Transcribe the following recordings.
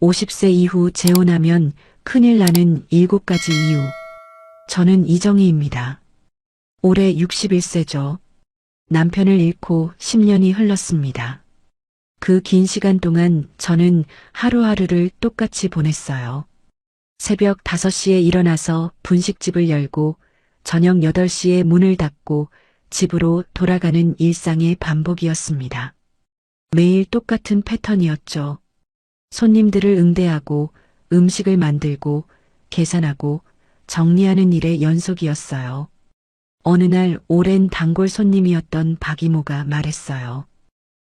50세 이후 재혼하면 큰일 나는 7가지 이유. 저는 이정희입니다. 올해 61세죠. 남편을 잃고 10년이 흘렀습니다. 그 긴 시간 동안 저는 하루하루를 똑같이 보냈어요. 새벽 5시에 일어나서 분식집을 열고 저녁 8시에 문을 닫고 집으로 돌아가는 일상의 반복이었습니다. 매일 똑같은 패턴이었죠. 손님들을 응대하고 음식을 만들고 계산하고 정리하는 일의 연속이었어요. 어느 날 오랜 단골 손님이었던 박 이모가 말했어요.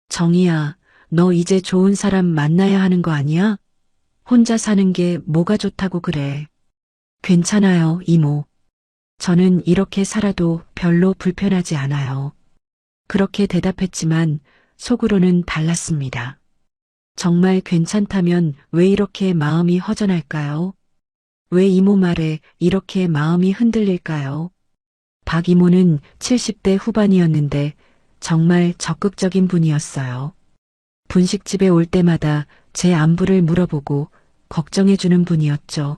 정희야, 너 이제 좋은 사람 만나야 하는 거 아니야? 혼자 사는 게 뭐가 좋다고 그래. 괜찮아요, 이모. 저는 이렇게 살아도 별로 불편하지 않아요. 그렇게 대답했지만 속으로는 달랐습니다. 정말 괜찮다면 왜 이렇게 마음이 허전할까요? 왜 이모 말에 이렇게 마음이 흔들릴까요? 박 이모는 70대 후반이었는데 정말 적극적인 분이었어요. 분식집에 올 때마다 제 안부를 물어보고 걱정해주는 분이었죠.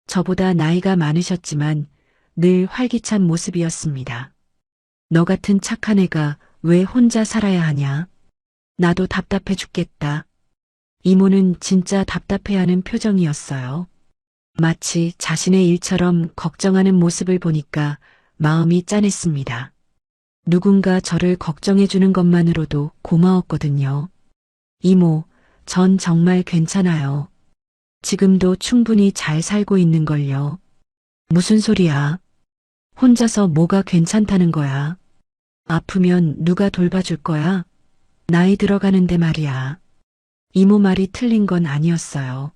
저보다 나이가 많으셨지만 늘 활기찬 모습이었습니다. 너 같은 착한 애가 왜 혼자 살아야 하냐? 나도 답답해 죽겠다. 이모는 진짜 답답해하는 표정이었어요. 마치 자신의 일처럼 걱정하는 모습을 보니까 마음이 짠했습니다. 누군가 저를 걱정해주는 것만으로도 고마웠거든요. 이모, 전 정말 괜찮아요. 지금도 충분히 잘 살고 있는걸요. 무슨 소리야? 혼자서 뭐가 괜찮다는 거야? 아프면 누가 돌봐줄 거야? 나이 들어가는데 말이야. 이모 말이 틀린 건 아니었어요.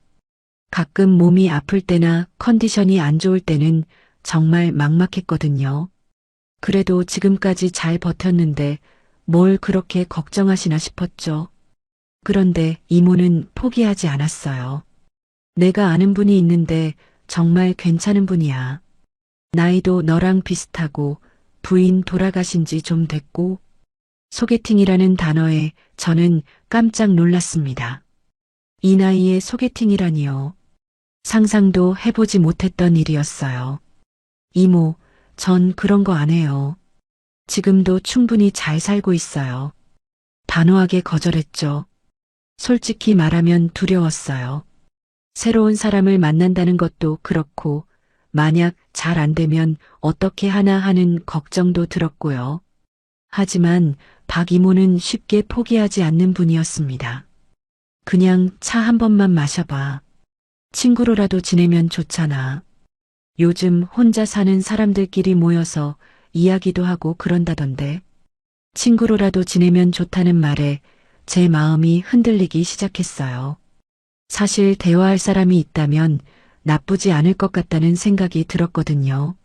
가끔 몸이 아플 때나 컨디션이 안 좋을 때는 정말 막막했거든요. 그래도 지금까지 잘 버텼는데 뭘 그렇게 걱정하시나 싶었죠. 그런데 이모는 포기하지 않았어요. 내가 아는 분이 있는데 정말 괜찮은 분이야. 나이도 너랑 비슷하고 부인 돌아가신 지 좀 됐고. 소개팅이라는 단어에 저는 깜짝 놀랐습니다. 이 나이에 소개팅이라니요. 상상도 해보지 못했던 일이었어요. 이모, 전 그런 거 안 해요. 지금도 충분히 잘 살고 있어요. 단호하게 거절했죠. 솔직히 말하면 두려웠어요. 새로운 사람을 만난다는 것도 그렇고, 만약 잘 안 되면 어떻게 하나 하는 걱정도 들었고요. 하지만 박 이모는 쉽게 포기하지 않는 분이었습니다. 그냥 차 한 번만 마셔봐. 친구로라도 지내면 좋잖아. 요즘 혼자 사는 사람들끼리 모여서 이야기도 하고 그런다던데. 친구로라도 지내면 좋다는 말에 제 마음이 흔들리기 시작했어요. 사실 대화할 사람이 있다면 나쁘지 않을 것 같다는 생각이 들었거든요.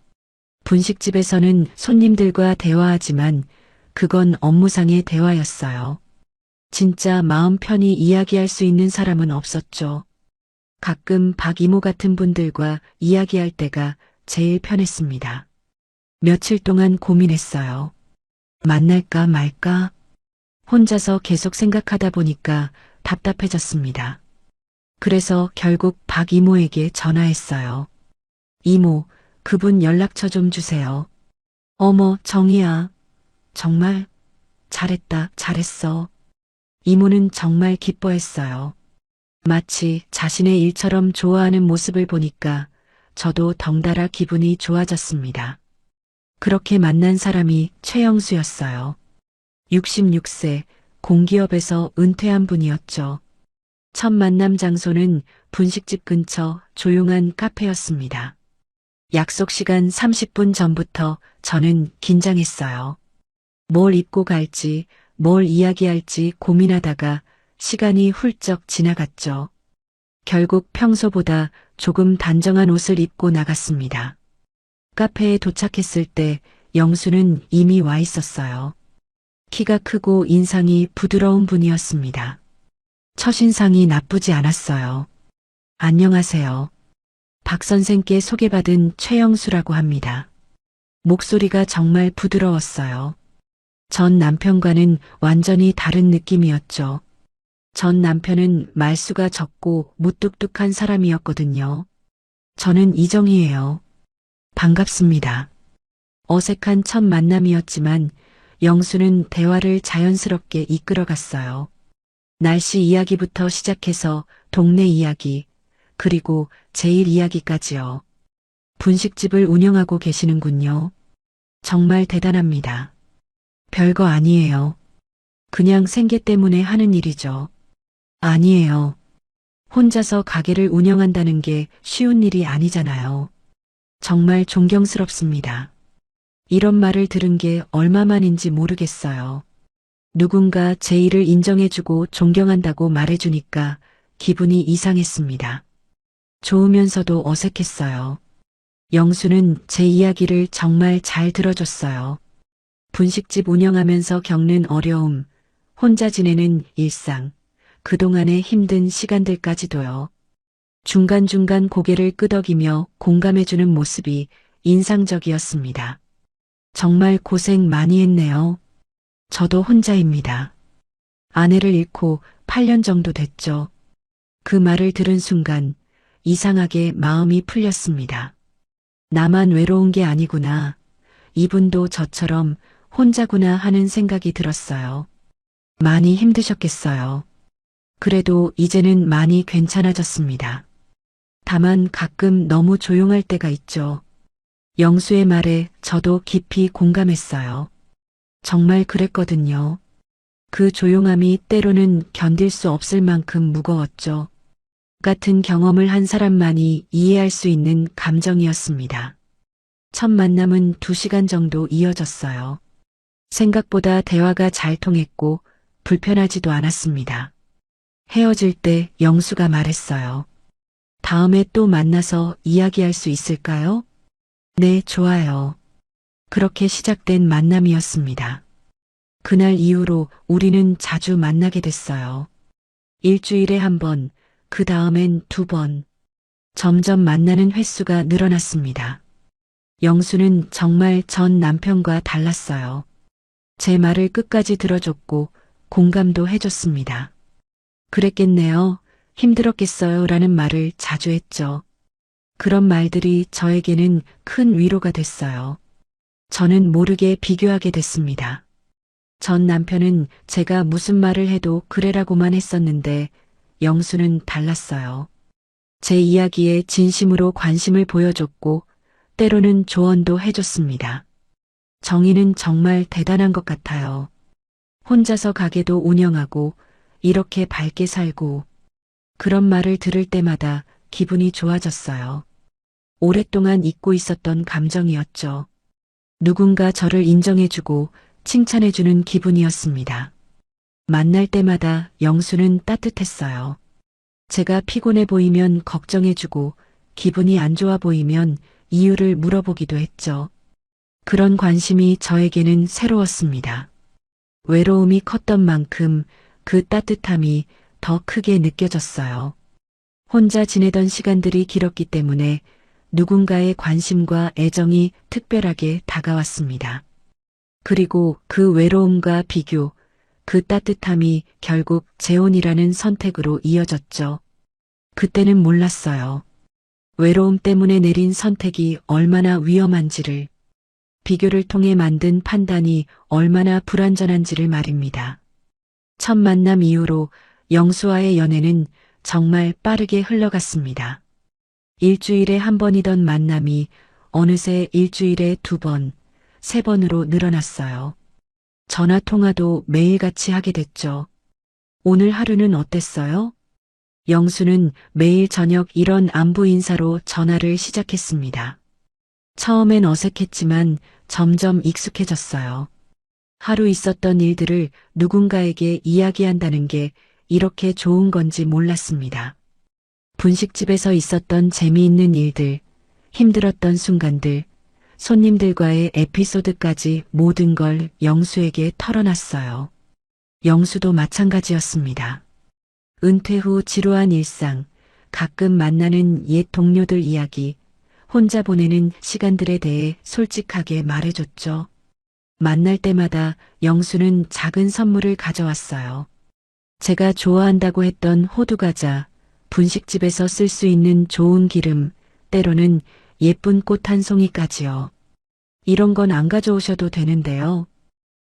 분식집에서는 손님들과 대화하지만 그건 업무상의 대화였어요. 진짜 마음 편히 이야기할 수 있는 사람은 없었죠. 가끔 박 이모 같은 분들과 이야기할 때가 제일 편했습니다. 며칠 동안 고민했어요. 만날까 말까? 혼자서 계속 생각하다 보니까 답답해졌습니다. 그래서 결국 박 이모에게 전화했어요. 이모, 그분 연락처 좀 주세요. 어머, 정희야. 정말 잘했다, 잘했어. 이모는 정말 기뻐했어요. 마치 자신의 일처럼 좋아하는 모습을 보니까 저도 덩달아 기분이 좋아졌습니다. 그렇게 만난 사람이 최영수였어요. 66세, 공기업에서 은퇴한 분이었죠. 첫 만남 장소는 분식집 근처 조용한 카페였습니다. 약속 시간 30분 전부터 저는 긴장했어요. 뭘 입고 갈지, 뭘 이야기할지 고민하다가 시간이 훌쩍 지나갔죠. 결국 평소보다 조금 단정한 옷을 입고 나갔습니다. 카페에 도착했을 때 영수는 이미 와 있었어요. 키가 크고 인상이 부드러운 분이었습니다. 첫인상이 나쁘지 않았어요. 안녕하세요. 박 선생께 소개받은 최영수라고 합니다. 목소리가 정말 부드러웠어요. 전 남편과는 완전히 다른 느낌이었죠. 전 남편은 말수가 적고 무뚝뚝한 사람이었거든요. 저는 이정희예요. 반갑습니다. 어색한 첫 만남이었지만 영수는 대화를 자연스럽게 이끌어갔어요. 날씨 이야기부터 시작해서 동네 이야기, 그리고 제일 이야기까지요. 분식집을 운영하고 계시는군요. 정말 대단합니다. 별거 아니에요. 그냥 생계 때문에 하는 일이죠. 아니에요. 혼자서 가게를 운영한다는 게 쉬운 일이 아니잖아요. 정말 존경스럽습니다. 이런 말을 들은 게 얼마만인지 모르겠어요. 누군가 제 일을 인정해주고 존경한다고 말해주니까 기분이 이상했습니다. 좋으면서도 어색했어요. 영수는 제 이야기를 정말 잘 들어줬어요. 분식집 운영하면서 겪는 어려움, 혼자 지내는 일상, 그동안의 힘든 시간들까지도요. 중간중간 고개를 끄덕이며 공감해주는 모습이 인상적이었습니다. 정말 고생 많이 했네요. 저도 혼자입니다. 아내를 잃고 8년 정도 됐죠. 그 말을 들은 순간 이상하게 마음이 풀렸습니다. 나만 외로운 게 아니구나. 이분도 저처럼 혼자구나 하는 생각이 들었어요. 많이 힘드셨겠어요. 그래도 이제는 많이 괜찮아졌습니다. 다만 가끔 너무 조용할 때가 있죠. 영수의 말에 저도 깊이 공감했어요. 정말 그랬거든요. 그 조용함이 때로는 견딜 수 없을 만큼 무거웠죠. 같은 경험을 한 사람만이 이해할 수 있는 감정이었습니다. 첫 만남은 2시간 정도 이어졌어요. 생각보다 대화가 잘 통했고 불편하지도 않았습니다. 헤어질 때 영수가 말했어요. 다음에 또 만나서 이야기할 수 있을까요? 네, 좋아요. 그렇게 시작된 만남이었습니다. 그날 이후로 우리는 자주 만나게 됐어요. 일주일에 1번, 그 다음엔 2번. 점점 만나는 횟수가 늘어났습니다. 영수는 정말 전 남편과 달랐어요. 제 말을 끝까지 들어줬고 공감도 해줬습니다. 그랬겠네요. 힘들었겠어요. 라는 말을 자주 했죠. 그런 말들이 저에게는 큰 위로가 됐어요. 저는 모르게 비교하게 됐습니다. 전 남편은 제가 무슨 말을 해도 그래라고만 했었는데 영수는 달랐어요. 제 이야기에 진심으로 관심을 보여줬고 때로는 조언도 해줬습니다. 정희는 정말 대단한 것 같아요. 혼자서 가게도 운영하고 이렇게 밝게 살고 그런 말을 들을 때마다 기분이 좋아졌어요. 오랫동안 잊고 있었던 감정이었죠. 누군가 저를 인정해주고 칭찬해주는 기분이었습니다. 만날 때마다 영수는 따뜻했어요. 제가 피곤해 보이면 걱정해주고 기분이 안 좋아 보이면 이유를 물어보기도 했죠. 그런 관심이 저에게는 새로웠습니다. 외로움이 컸던 만큼 그 따뜻함이 더 크게 느껴졌어요. 혼자 지내던 시간들이 길었기 때문에 누군가의 관심과 애정이 특별하게 다가왔습니다. 그리고 그 외로움과 비교, 그 따뜻함이 결국 재혼이라는 선택으로 이어졌죠. 그때는 몰랐어요. 외로움 때문에 내린 선택이 얼마나 위험한지를, 비교를 통해 만든 판단이 얼마나 불완전한지를 말입니다. 첫 만남 이후로 영수와의 연애는 정말 빠르게 흘러갔습니다. 일주일에 1번이던 만남이 어느새 일주일에 2번, 3번으로 늘어났어요. 전화 통화도 매일같이 하게 됐죠. 오늘 하루는 어땠어요? 영수는 매일 저녁 이런 안부 인사로 전화를 시작했습니다. 처음엔 어색했지만 점점 익숙해졌어요. 하루 있었던 일들을 누군가에게 이야기한다는 게 이렇게 좋은 건지 몰랐습니다. 분식집에서 있었던 재미있는 일들, 힘들었던 순간들, 손님들과의 에피소드까지 모든 걸 영수에게 털어놨어요. 영수도 마찬가지였습니다. 은퇴 후 지루한 일상, 가끔 만나는 옛 동료들 이야기, 혼자 보내는 시간들에 대해 솔직하게 말해줬죠. 만날 때마다 영수는 작은 선물을 가져왔어요. 제가 좋아한다고 했던 호두과자, 분식집에서 쓸 수 있는 좋은 기름, 때로는 예쁜 꽃 한 송이까지요. 이런 건 안 가져오셔도 되는데요.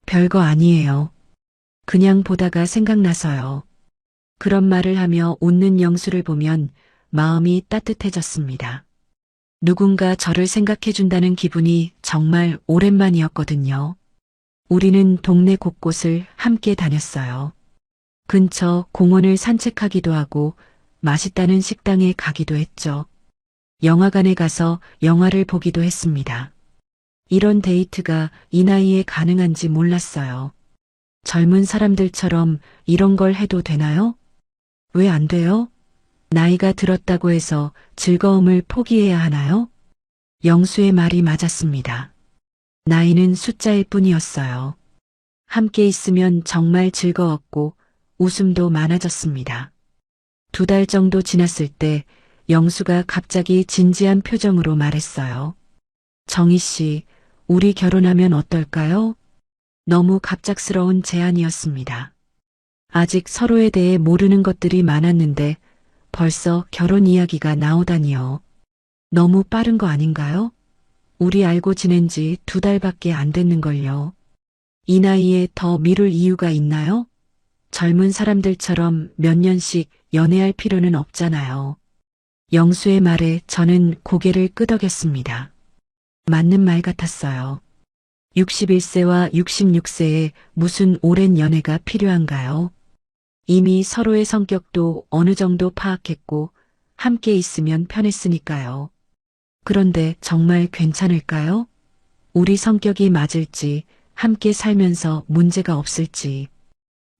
별거 아니에요. 그냥 보다가 생각나서요. 그런 말을 하며 웃는 영수를 보면 마음이 따뜻해졌습니다. 누군가 저를 생각해준다는 기분이 정말 오랜만이었거든요. 우리는 동네 곳곳을 함께 다녔어요. 근처 공원을 산책하기도 하고 맛있다는 식당에 가기도 했죠. 영화관에 가서 영화를 보기도 했습니다. 이런 데이트가 이 나이에 가능한지 몰랐어요. 젊은 사람들처럼 이런 걸 해도 되나요? 왜 안 돼요? 나이가 들었다고 해서 즐거움을 포기해야 하나요? 영수의 말이 맞았습니다. 나이는 숫자일 뿐이었어요. 함께 있으면 정말 즐거웠고 웃음도 많아졌습니다. 2달 정도 지났을 때 영수가 갑자기 진지한 표정으로 말했어요. 정희 씨, 우리 결혼하면 어떨까요? 너무 갑작스러운 제안이었습니다. 아직 서로에 대해 모르는 것들이 많았는데 벌써 결혼 이야기가 나오다니요. 너무 빠른 거 아닌가요? 우리 알고 지낸 지 2달밖에 안 됐는걸요. 이 나이에 더 미룰 이유가 있나요? 젊은 사람들처럼 몇 년씩 연애할 필요는 없잖아요. 영수의 말에 저는 고개를 끄덕였습니다. 맞는 말 같았어요. 61세와 66세에 무슨 오랜 연애가 필요한가요? 이미 서로의 성격도 어느 정도 파악했고 함께 있으면 편했으니까요. 그런데 정말 괜찮을까요? 우리 성격이 맞을지, 함께 살면서 문제가 없을지.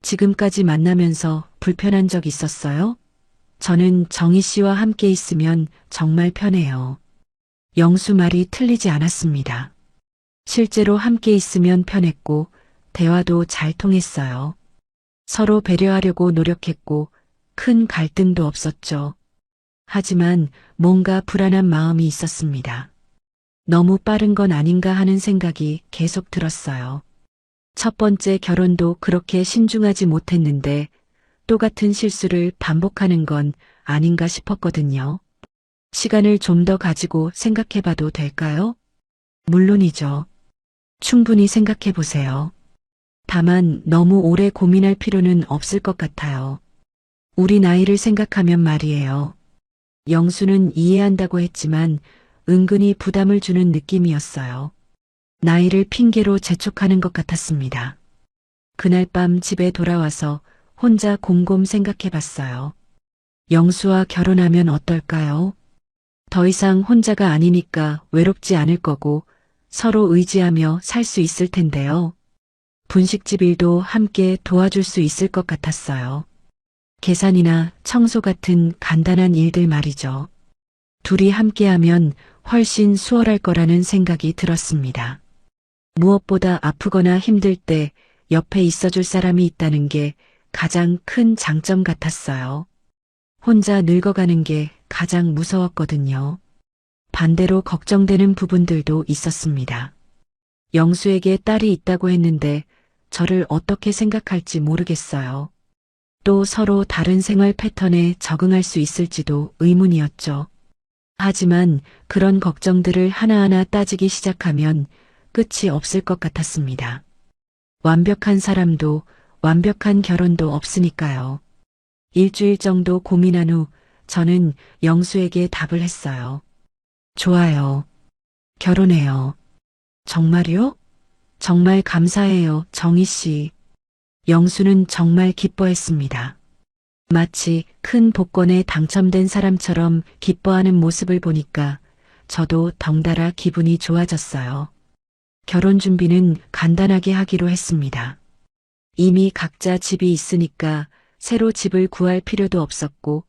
지금까지 만나면서 불편한 적 있었어요? 저는 정희 씨와 함께 있으면 정말 편해요. 영수 말이 틀리지 않았습니다. 실제로 함께 있으면 편했고 대화도 잘 통했어요. 서로 배려하려고 노력했고 큰 갈등도 없었죠. 하지만 뭔가 불안한 마음이 있었습니다. 너무 빠른 건 아닌가 하는 생각이 계속 들었어요. 첫 번째 결혼도 그렇게 신중하지 못했는데 똑같은 실수를 반복하는 건 아닌가 싶었거든요. 시간을 좀 더 가지고 생각해 봐도 될까요? 물론이죠. 충분히 생각해 보세요. 다만 너무 오래 고민할 필요는 없을 것 같아요. 우리 나이를 생각하면 말이에요. 영수는 이해한다고 했지만 은근히 부담을 주는 느낌이었어요. 나이를 핑계로 재촉하는 것 같았습니다. 그날 밤 집에 돌아와서 혼자 곰곰 생각해 봤어요. 영수와 결혼하면 어떨까요? 더 이상 혼자가 아니니까 외롭지 않을 거고 서로 의지하며 살 수 있을 텐데요. 분식집 일도 함께 도와줄 수 있을 것 같았어요. 계산이나 청소 같은 간단한 일들 말이죠. 둘이 함께하면 훨씬 수월할 거라는 생각이 들었습니다. 무엇보다 아프거나 힘들 때 옆에 있어줄 사람이 있다는 게 가장 큰 장점 같았어요. 혼자 늙어가는 게 가장 무서웠거든요. 반대로 걱정되는 부분들도 있었습니다. 영수에게 딸이 있다고 했는데 저를 어떻게 생각할지 모르겠어요. 또 서로 다른 생활 패턴에 적응할 수 있을지도 의문이었죠. 하지만 그런 걱정들을 하나하나 따지기 시작하면 끝이 없을 것 같았습니다. 완벽한 사람도 완벽한 결혼도 없으니까요. 일주일 정도 고민한 후 저는 영수에게 답을 했어요. 좋아요. 결혼해요. 정말요? 정말 감사해요, 정희 씨. 영수는 정말 기뻐했습니다. 마치 큰 복권에 당첨된 사람처럼 기뻐하는 모습을 보니까 저도 덩달아 기분이 좋아졌어요. 결혼 준비는 간단하게 하기로 했습니다. 이미 각자 집이 있으니까 새로 집을 구할 필요도 없었고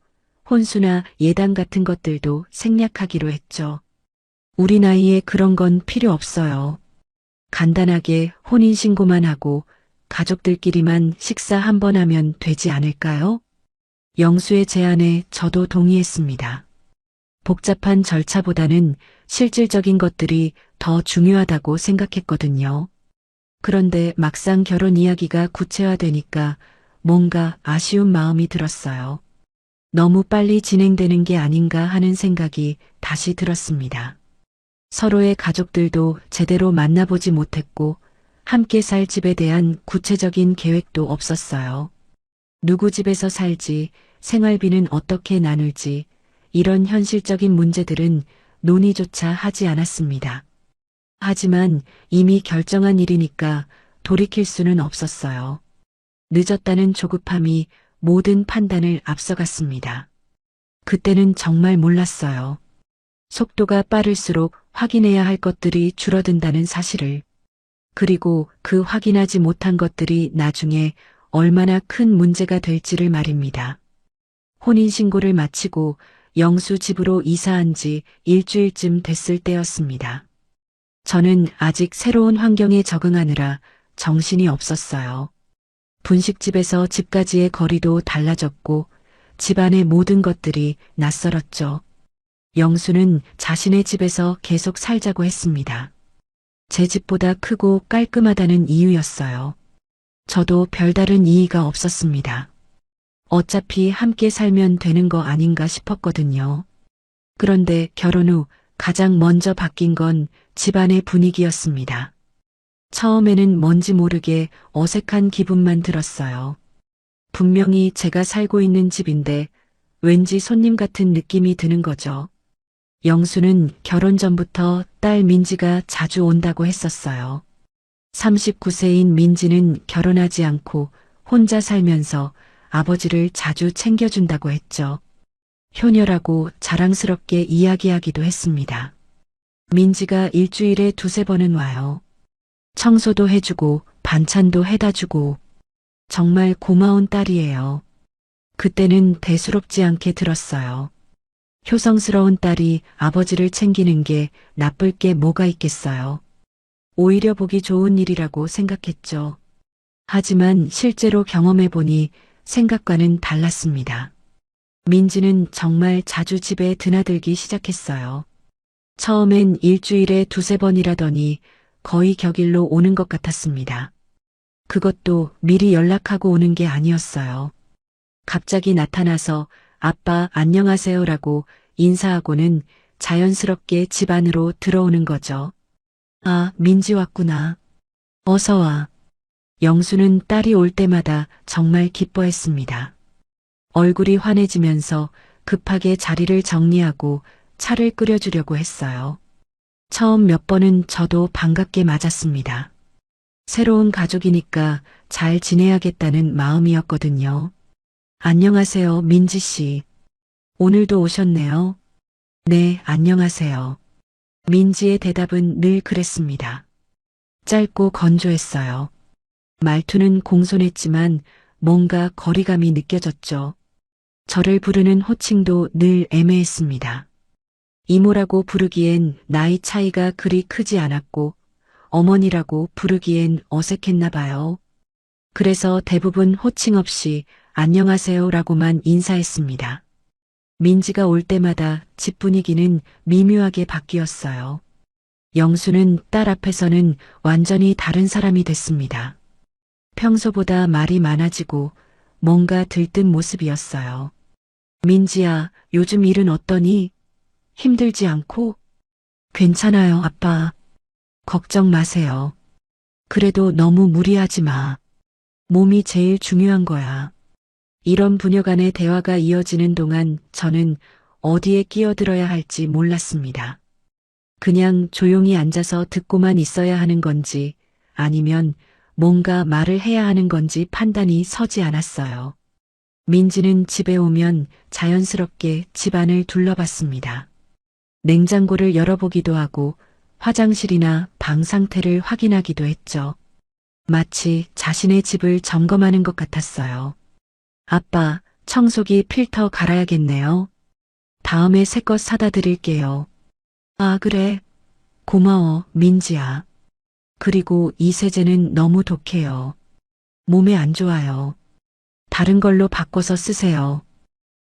혼수나 예단 같은 것들도 생략하기로 했죠. 우리 나이에 그런 건 필요 없어요. 간단하게 혼인신고만 하고 가족들끼리만 식사 한 번 하면 되지 않을까요? 영수의 제안에 저도 동의했습니다. 복잡한 절차보다는 실질적인 것들이 더 중요하다고 생각했거든요. 그런데 막상 결혼 이야기가 구체화되니까 뭔가 아쉬운 마음이 들었어요. 너무 빨리 진행되는 게 아닌가 하는 생각이 다시 들었습니다. 서로의 가족들도 제대로 만나보지 못했고 함께 살 집에 대한 구체적인 계획도 없었어요. 누구 집에서 살지, 생활비는 어떻게 나눌지, 이런 현실적인 문제들은 논의조차 하지 않았습니다. 하지만 이미 결정한 일이니까 돌이킬 수는 없었어요. 늦었다는 조급함이 모든 판단을 앞서갔습니다. 그때는 정말 몰랐어요. 속도가 빠를수록 확인해야 할 것들이 줄어든다는 사실을. 그리고 그 확인하지 못한 것들이 나중에 얼마나 큰 문제가 될지를 말입니다. 혼인신고를 마치고 영수 집으로 이사한 지 일주일쯤 됐을 때였습니다. 저는 아직 새로운 환경에 적응하느라 정신이 없었어요. 분식집에서 집까지의 거리도 달라졌고 집안의 모든 것들이 낯설었죠. 영수는 자신의 집에서 계속 살자고 했습니다. 제 집보다 크고 깔끔하다는 이유였어요. 저도 별다른 이의가 없었습니다. 어차피 함께 살면 되는 거 아닌가 싶었거든요. 그런데 결혼 후 가장 먼저 바뀐 건 집안의 분위기였습니다. 처음에는 뭔지 모르게 어색한 기분만 들었어요. 분명히 제가 살고 있는 집인데 왠지 손님 같은 느낌이 드는 거죠. 영수는 결혼 전부터 딸 민지가 자주 온다고 했었어요. 39세인 민지는 결혼하지 않고 혼자 살면서 아버지를 자주 챙겨준다고 했죠. 효녀라고 자랑스럽게 이야기하기도 했습니다. 민지가 일주일에 두세 번은 와요. 청소도 해주고 반찬도 해다주고 정말 고마운 딸이에요. 그때는 대수롭지 않게 들었어요. 효성스러운 딸이 아버지를 챙기는 게 나쁠 게 뭐가 있겠어요. 오히려 보기 좋은 일이라고 생각했죠. 하지만 실제로 경험해보니 생각과는 달랐습니다. 민지는 정말 자주 집에 드나들기 시작했어요. 처음엔 일주일에 두세 번이라더니 거의 격일로 오는 것 같았습니다. 그것도 미리 연락하고 오는 게 아니었어요. 갑자기 나타나서 아빠 안녕하세요라고 인사하고는 자연스럽게 집 안으로 들어오는 거죠. 아, 민지 왔구나. 어서 와. 영수는 딸이 올 때마다 정말 기뻐했습니다. 얼굴이 환해지면서 급하게 자리를 정리하고 차를 끓여주려고 했어요. 처음 몇 번은 저도 반갑게 맞았습니다. 새로운 가족이니까 잘 지내야겠다는 마음이었거든요. 안녕하세요, 민지 씨. 오늘도 오셨네요. 네, 안녕하세요. 민지의 대답은 늘 그랬습니다. 짧고 건조했어요. 말투는 공손했지만 뭔가 거리감이 느껴졌죠. 저를 부르는 호칭도 늘 애매했습니다. 이모라고 부르기엔 나이 차이가 그리 크지 않았고 어머니라고 부르기엔 어색했나 봐요. 그래서 대부분 호칭 없이 안녕하세요라고만 인사했습니다. 민지가 올 때마다 집 분위기는 미묘하게 바뀌었어요. 영수는 딸 앞에서는 완전히 다른 사람이 됐습니다. 평소보다 말이 많아지고 뭔가 들뜬 모습이었어요. 민지야, 요즘 일은 어떠니? 힘들지 않고? 괜찮아요, 아빠. 걱정 마세요. 그래도 너무 무리하지 마. 몸이 제일 중요한 거야. 이런 부녀 간의 대화가 이어지는 동안 저는 어디에 끼어들어야 할지 몰랐습니다. 그냥 조용히 앉아서 듣고만 있어야 하는 건지 아니면 뭔가 말을 해야 하는 건지 판단이 서지 않았어요. 민지는 집에 오면 자연스럽게 집안을 둘러봤습니다. 냉장고를 열어보기도 하고 화장실이나 방 상태를 확인하기도 했죠. 마치 자신의 집을 점검하는 것 같았어요. 아빠, 청소기 필터 갈아야겠네요. 다음에 새 것 사다 드릴게요. 아, 그래. 고마워, 민지야. 그리고 이 세제는 너무 독해요. 몸에 안 좋아요. 다른 걸로 바꿔서 쓰세요.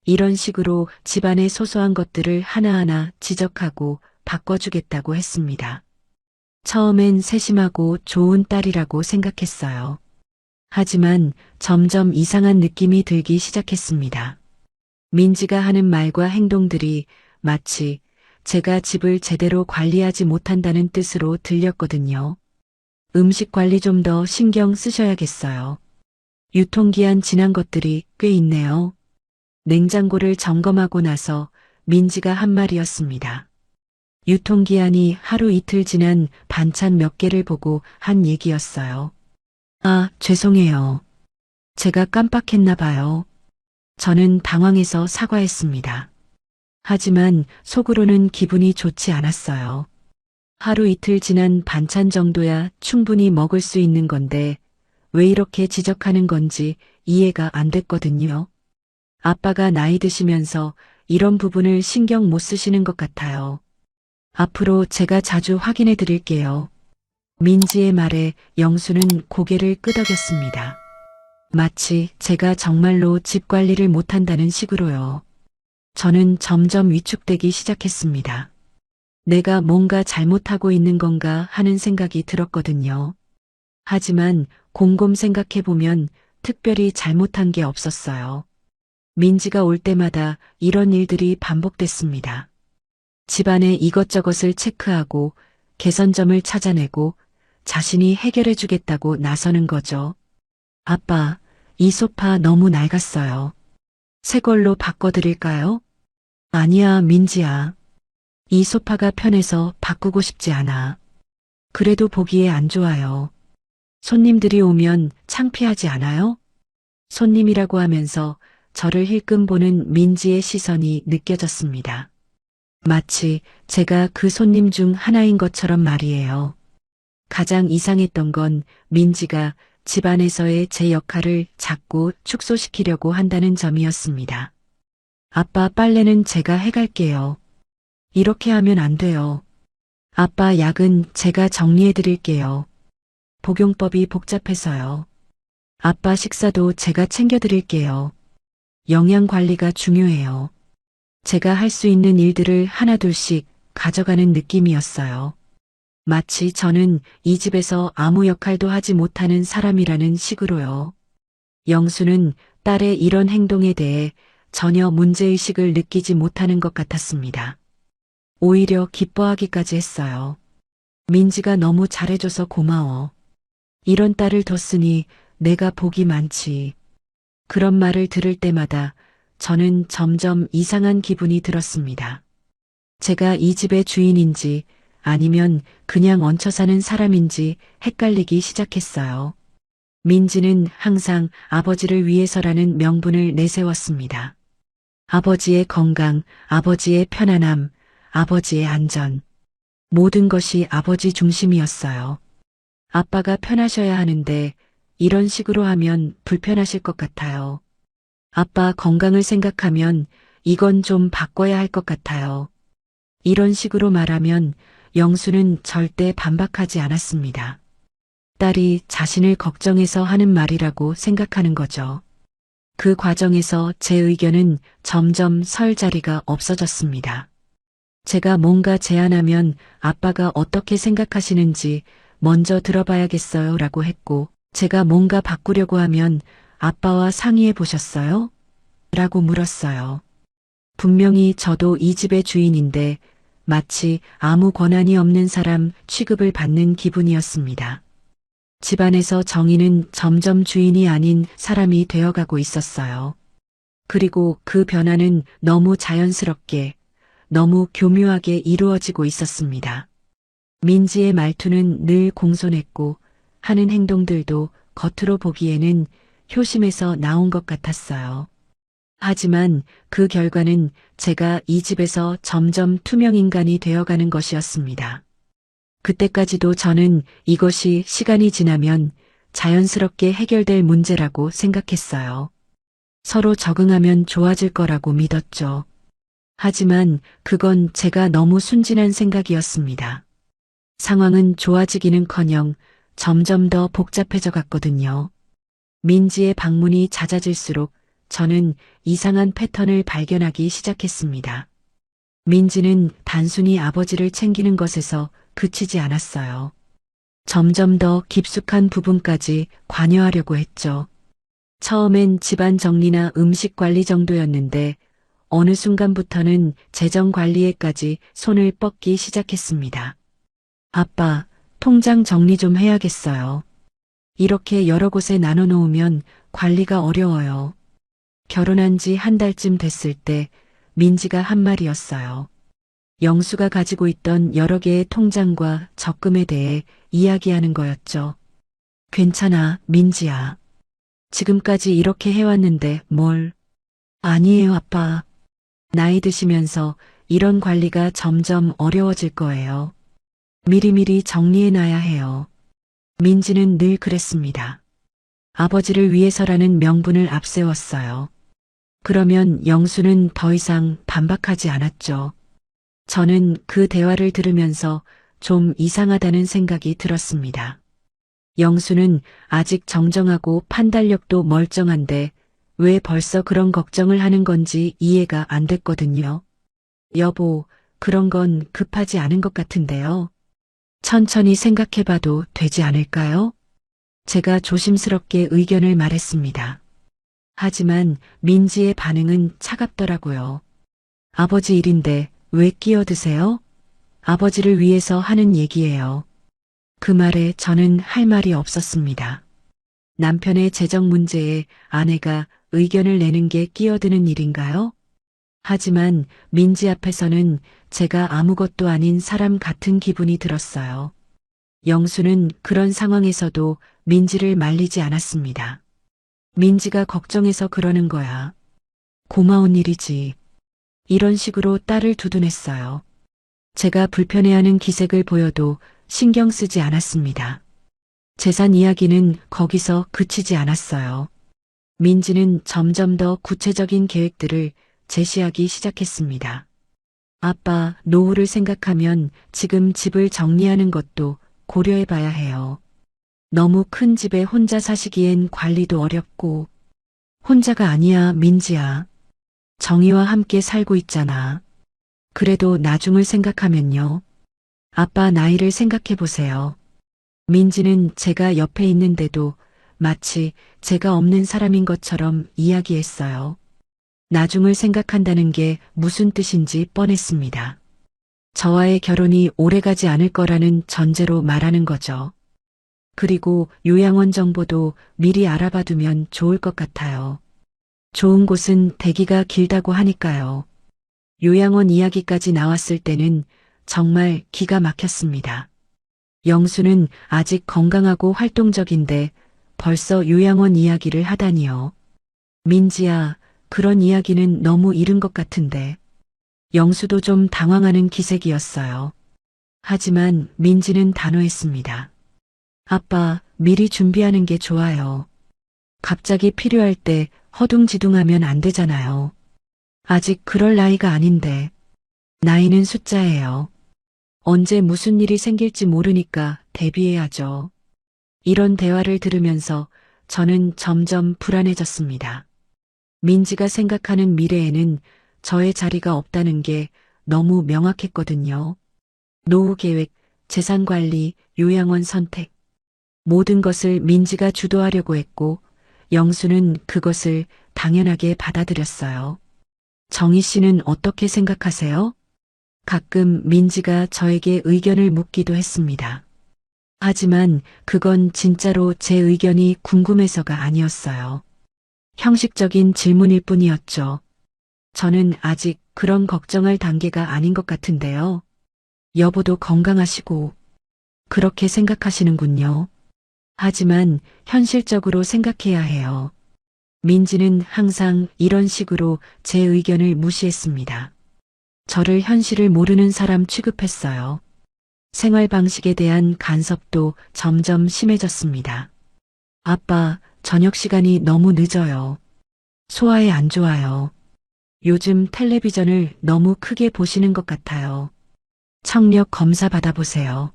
이런 식으로 집안의 소소한 것들을 하나하나 지적하고 바꿔주겠다고 했습니다. 처음엔 세심하고 좋은 딸이라고 생각했어요. 하지만 점점 이상한 느낌이 들기 시작했습니다. 민지가 하는 말과 행동들이 마치 제가 집을 제대로 관리하지 못한다는 뜻으로 들렸거든요. 음식 관리 좀 더 신경 쓰셔야겠어요. 유통기한 지난 것들이 꽤 있네요. 냉장고를 점검하고 나서 민지가 한 말이었습니다. 유통기한이 하루 이틀 지난 반찬 몇 개를 보고 한 얘기였어요. 아, 죄송해요. 제가 깜빡했나 봐요. 저는 당황해서 사과했습니다. 하지만 속으로는 기분이 좋지 않았어요. 하루 이틀 지난 반찬 정도야 충분히 먹을 수 있는 건데 왜 이렇게 지적하는 건지 이해가 안 됐거든요. 아빠가 나이 드시면서 이런 부분을 신경 못 쓰시는 것 같아요. 앞으로 제가 자주 확인해 드릴게요. 민지의 말에 영수는 고개를 끄덕였습니다. 마치 제가 정말로 집 관리를 못한다는 식으로요. 저는 점점 위축되기 시작했습니다. 내가 뭔가 잘못하고 있는 건가 하는 생각이 들었거든요. 하지만 곰곰 생각해보면 특별히 잘못한 게 없었어요. 민지가 올 때마다 이런 일들이 반복됐습니다. 집안의 이것저것을 체크하고 개선점을 찾아내고 자신이 해결해 주겠다고 나서는 거죠. 아빠, 이 소파 너무 낡았어요. 새 걸로 바꿔드릴까요? 아니야, 민지야. 이 소파가 편해서 바꾸고 싶지 않아. 그래도 보기에 안 좋아요. 손님들이 오면 창피하지 않아요? 손님이라고 하면서 저를 힐끔 보는 민지의 시선이 느껴졌습니다. 마치 제가 그 손님 중 하나인 것처럼 말이에요. 가장 이상했던 건 민지가 집안에서의 제 역할을 자꾸 축소시키려고 한다는 점이었습니다. 아빠 빨래는 제가 해갈게요. 이렇게 하면 안 돼요. 아빠 약은 제가 정리해 드릴게요. 복용법이 복잡해서요. 아빠 식사도 제가 챙겨 드릴게요. 영양 관리가 중요해요. 제가 할 수 있는 일들을 하나둘씩 가져가는 느낌이었어요. 마치 저는 이 집에서 아무 역할도 하지 못하는 사람이라는 식으로요. 영수는 딸의 이런 행동에 대해 전혀 문제의식을 느끼지 못하는 것 같았습니다. 오히려 기뻐하기까지 했어요. 민지가 너무 잘해줘서 고마워. 이런 딸을 뒀으니 내가 복이 많지. 그런 말을 들을 때마다 저는 점점 이상한 기분이 들었습니다. 제가 이 집의 주인인지 아니면 그냥 얹혀 사는 사람인지 헷갈리기 시작했어요. 민지는 항상 아버지를 위해서라는 명분을 내세웠습니다. 아버지의 건강, 아버지의 편안함, 아버지의 안전. 모든 것이 아버지 중심이었어요. 아빠가 편하셔야 하는데 이런 식으로 하면 불편하실 것 같아요. 아빠 건강을 생각하면 이건 좀 바꿔야 할 것 같아요. 이런 식으로 말하면 영수는 절대 반박하지 않았습니다. 딸이 자신을 걱정해서 하는 말이라고 생각하는 거죠. 그 과정에서 제 의견은 점점 설 자리가 없어졌습니다. 제가 뭔가 제안하면 아빠가 어떻게 생각하시는지 먼저 들어봐야겠어요 라고 했고, 제가 뭔가 바꾸려고 하면 아빠와 상의해 보셨어요? 라고 물었어요. 분명히 저도 이 집의 주인인데 마치 아무 권한이 없는 사람 취급을 받는 기분이었습니다. 집안에서 정의는 점점 주인이 아닌 사람이 되어가고 있었어요. 그리고 그 변화는 너무 자연스럽게, 너무 교묘하게 이루어지고 있었습니다. 민지의 말투는 늘 공손했고 하는 행동들도 겉으로 보기에는 효심에서 나온 것 같았어요. 하지만 그 결과는 제가 이 집에서 점점 투명인간이 되어가는 것이었습니다. 그때까지도 저는 이것이 시간이 지나면 자연스럽게 해결될 문제라고 생각했어요. 서로 적응하면 좋아질 거라고 믿었죠. 하지만 그건 제가 너무 순진한 생각이었습니다. 상황은 좋아지기는커녕 점점 더 복잡해져 갔거든요. 민지의 방문이 잦아질수록 저는 이상한 패턴을 발견하기 시작했습니다. 민지는 단순히 아버지를 챙기는 것에서 그치지 않았어요. 점점 더 깊숙한 부분까지 관여하려고 했죠. 처음엔 집안 정리나 음식 관리 정도였는데 어느 순간부터는 재정 관리에까지 손을 뻗기 시작했습니다. 아빠, 통장 정리 좀 해야겠어요. 이렇게 여러 곳에 나눠 놓으면 관리가 어려워요. 결혼한 지 한 달쯤 됐을 때 민지가 한 말이었어요. 영수가 가지고 있던 여러 개의 통장과 적금에 대해 이야기하는 거였죠. 괜찮아, 민지야. 지금까지 이렇게 해왔는데 뭘. 아니에요, 아빠. 나이 드시면서 이런 관리가 점점 어려워질 거예요. 미리미리 정리해놔야 해요. 민지는 늘 그랬습니다. 아버지를 위해서라는 명분을 앞세웠어요. 그러면 영수는 더 이상 반박하지 않았죠. 저는 그 대화를 들으면서 좀 이상하다는 생각이 들었습니다. 영수는 아직 정정하고 판단력도 멀쩡한데 왜 벌써 그런 걱정을 하는 건지 이해가 안 됐거든요. 여보, 그런 건 급하지 않은 것 같은데요. 천천히 생각해봐도 되지 않을까요? 제가 조심스럽게 의견을 말했습니다. 하지만 민지의 반응은 차갑더라고요. 아버지 일인데 왜 끼어드세요? 아버지를 위해서 하는 얘기예요. 그 말에 저는 할 말이 없었습니다. 남편의 재정 문제에 아내가 의견을 내는 게 끼어드는 일인가요? 하지만 민지 앞에서는 제가 아무것도 아닌 사람 같은 기분이 들었어요. 영수는 그런 상황에서도 민지를 말리지 않았습니다. 민지가 걱정해서 그러는 거야. 고마운 일이지. 이런 식으로 딸을 두둔했어요. 제가 불편해하는 기색을 보여도 신경 쓰지 않았습니다. 재산 이야기는 거기서 그치지 않았어요. 민지는 점점 더 구체적인 계획들을 제시하기 시작했습니다. 아빠, 노후를 생각하면 지금 집을 정리하는 것도 고려해 봐야 해요. 너무 큰 집에 혼자 사시기엔 관리도 어렵고. 혼자가 아니야, 민지야. 정희와 함께 살고 있잖아. 그래도 나중을 생각하면요. 아빠 나이를 생각해 보세요. 민지는 제가 옆에 있는데도 마치 제가 없는 사람인 것처럼 이야기했어요. 나중을 생각한다는 게 무슨 뜻인지 뻔했습니다. 저와의 결혼이 오래가지 않을 거라는 전제로 말하는 거죠. 그리고 요양원 정보도 미리 알아봐두면 좋을 것 같아요. 좋은 곳은 대기가 길다고 하니까요. 요양원 이야기까지 나왔을 때는 정말 기가 막혔습니다. 영수는 아직 건강하고 활동적인데 벌써 요양원 이야기를 하다니요. 민지야, 그런 이야기는 너무 이른 것 같은데. 영수도 좀 당황하는 기색이었어요. 하지만 민지는 단호했습니다. 아빠, 미리 준비하는 게 좋아요. 갑자기 필요할 때 허둥지둥하면 안 되잖아요. 아직 그럴 나이가 아닌데. 나이는 숫자예요. 언제 무슨 일이 생길지 모르니까 대비해야죠. 이런 대화를 들으면서 저는 점점 불안해졌습니다. 민지가 생각하는 미래에는 저의 자리가 없다는 게 너무 명확했거든요. 노후 계획, 재산 관리, 요양원 선택. 모든 것을 민지가 주도하려고 했고 영수는 그것을 당연하게 받아들였어요. 정희 씨는 어떻게 생각하세요? 가끔 민지가 저에게 의견을 묻기도 했습니다. 하지만 그건 진짜로 제 의견이 궁금해서가 아니었어요. 형식적인 질문일 뿐이었죠. 저는 아직 그런 걱정할 단계가 아닌 것 같은데요. 여보도 건강하시고 그렇게 생각하시는군요. 하지만 현실적으로 생각해야 해요. 민지는 항상 이런 식으로 제 의견을 무시했습니다. 저를 현실을 모르는 사람 취급했어요. 생활 방식에 대한 간섭도 점점 심해졌습니다. 아빠, 저녁 시간이 너무 늦어요. 소화에 안 좋아요. 요즘 텔레비전을 너무 크게 보시는 것 같아요. 청력 검사 받아보세요.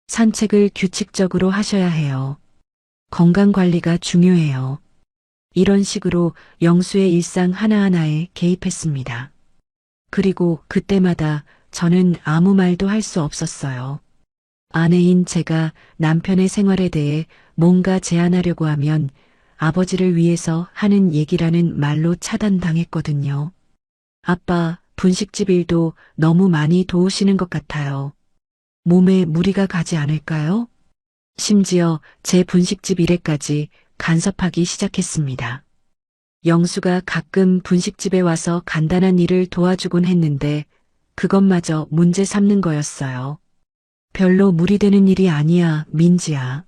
산책을 규칙적으로 하셔야 해요. 건강 관리가 중요해요. 이런 식으로 영수의 일상 하나하나에 개입했습니다. 그리고 그때마다 저는 아무 말도 할 수 없었어요. 아내인 제가 남편의 생활에 대해 뭔가 제안하려고 하면 아버지를 위해서 하는 얘기라는 말로 차단당했거든요. 아빠, 분식집 일도 너무 많이 도우시는 것 같아요. 몸에 무리가 가지 않을까요? 심지어 제 분식집 일에까지 간섭하기 시작했습니다. 영수가 가끔 분식집에 와서 간단한 일을 도와주곤 했는데 그것마저 문제 삼는 거였어요. 별로 무리되는 일이 아니야, 민지야.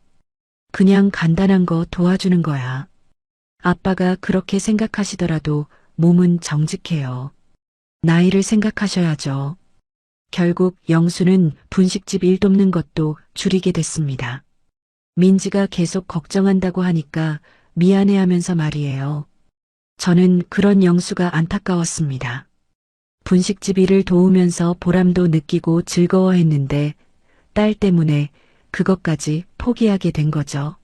그냥 간단한 거 도와주는 거야. 아빠가 그렇게 생각하시더라도 몸은 정직해요. 나이를 생각하셔야죠. 결국 영수는 분식집 일 돕는 것도 줄이게 됐습니다. 민지가 계속 걱정한다고 하니까 미안해하면서 말이에요. 저는 그런 영수가 안타까웠습니다. 분식집 일을 도우면서 보람도 느끼고 즐거워했는데 딸 때문에 그것까지 포기하게 된 거죠.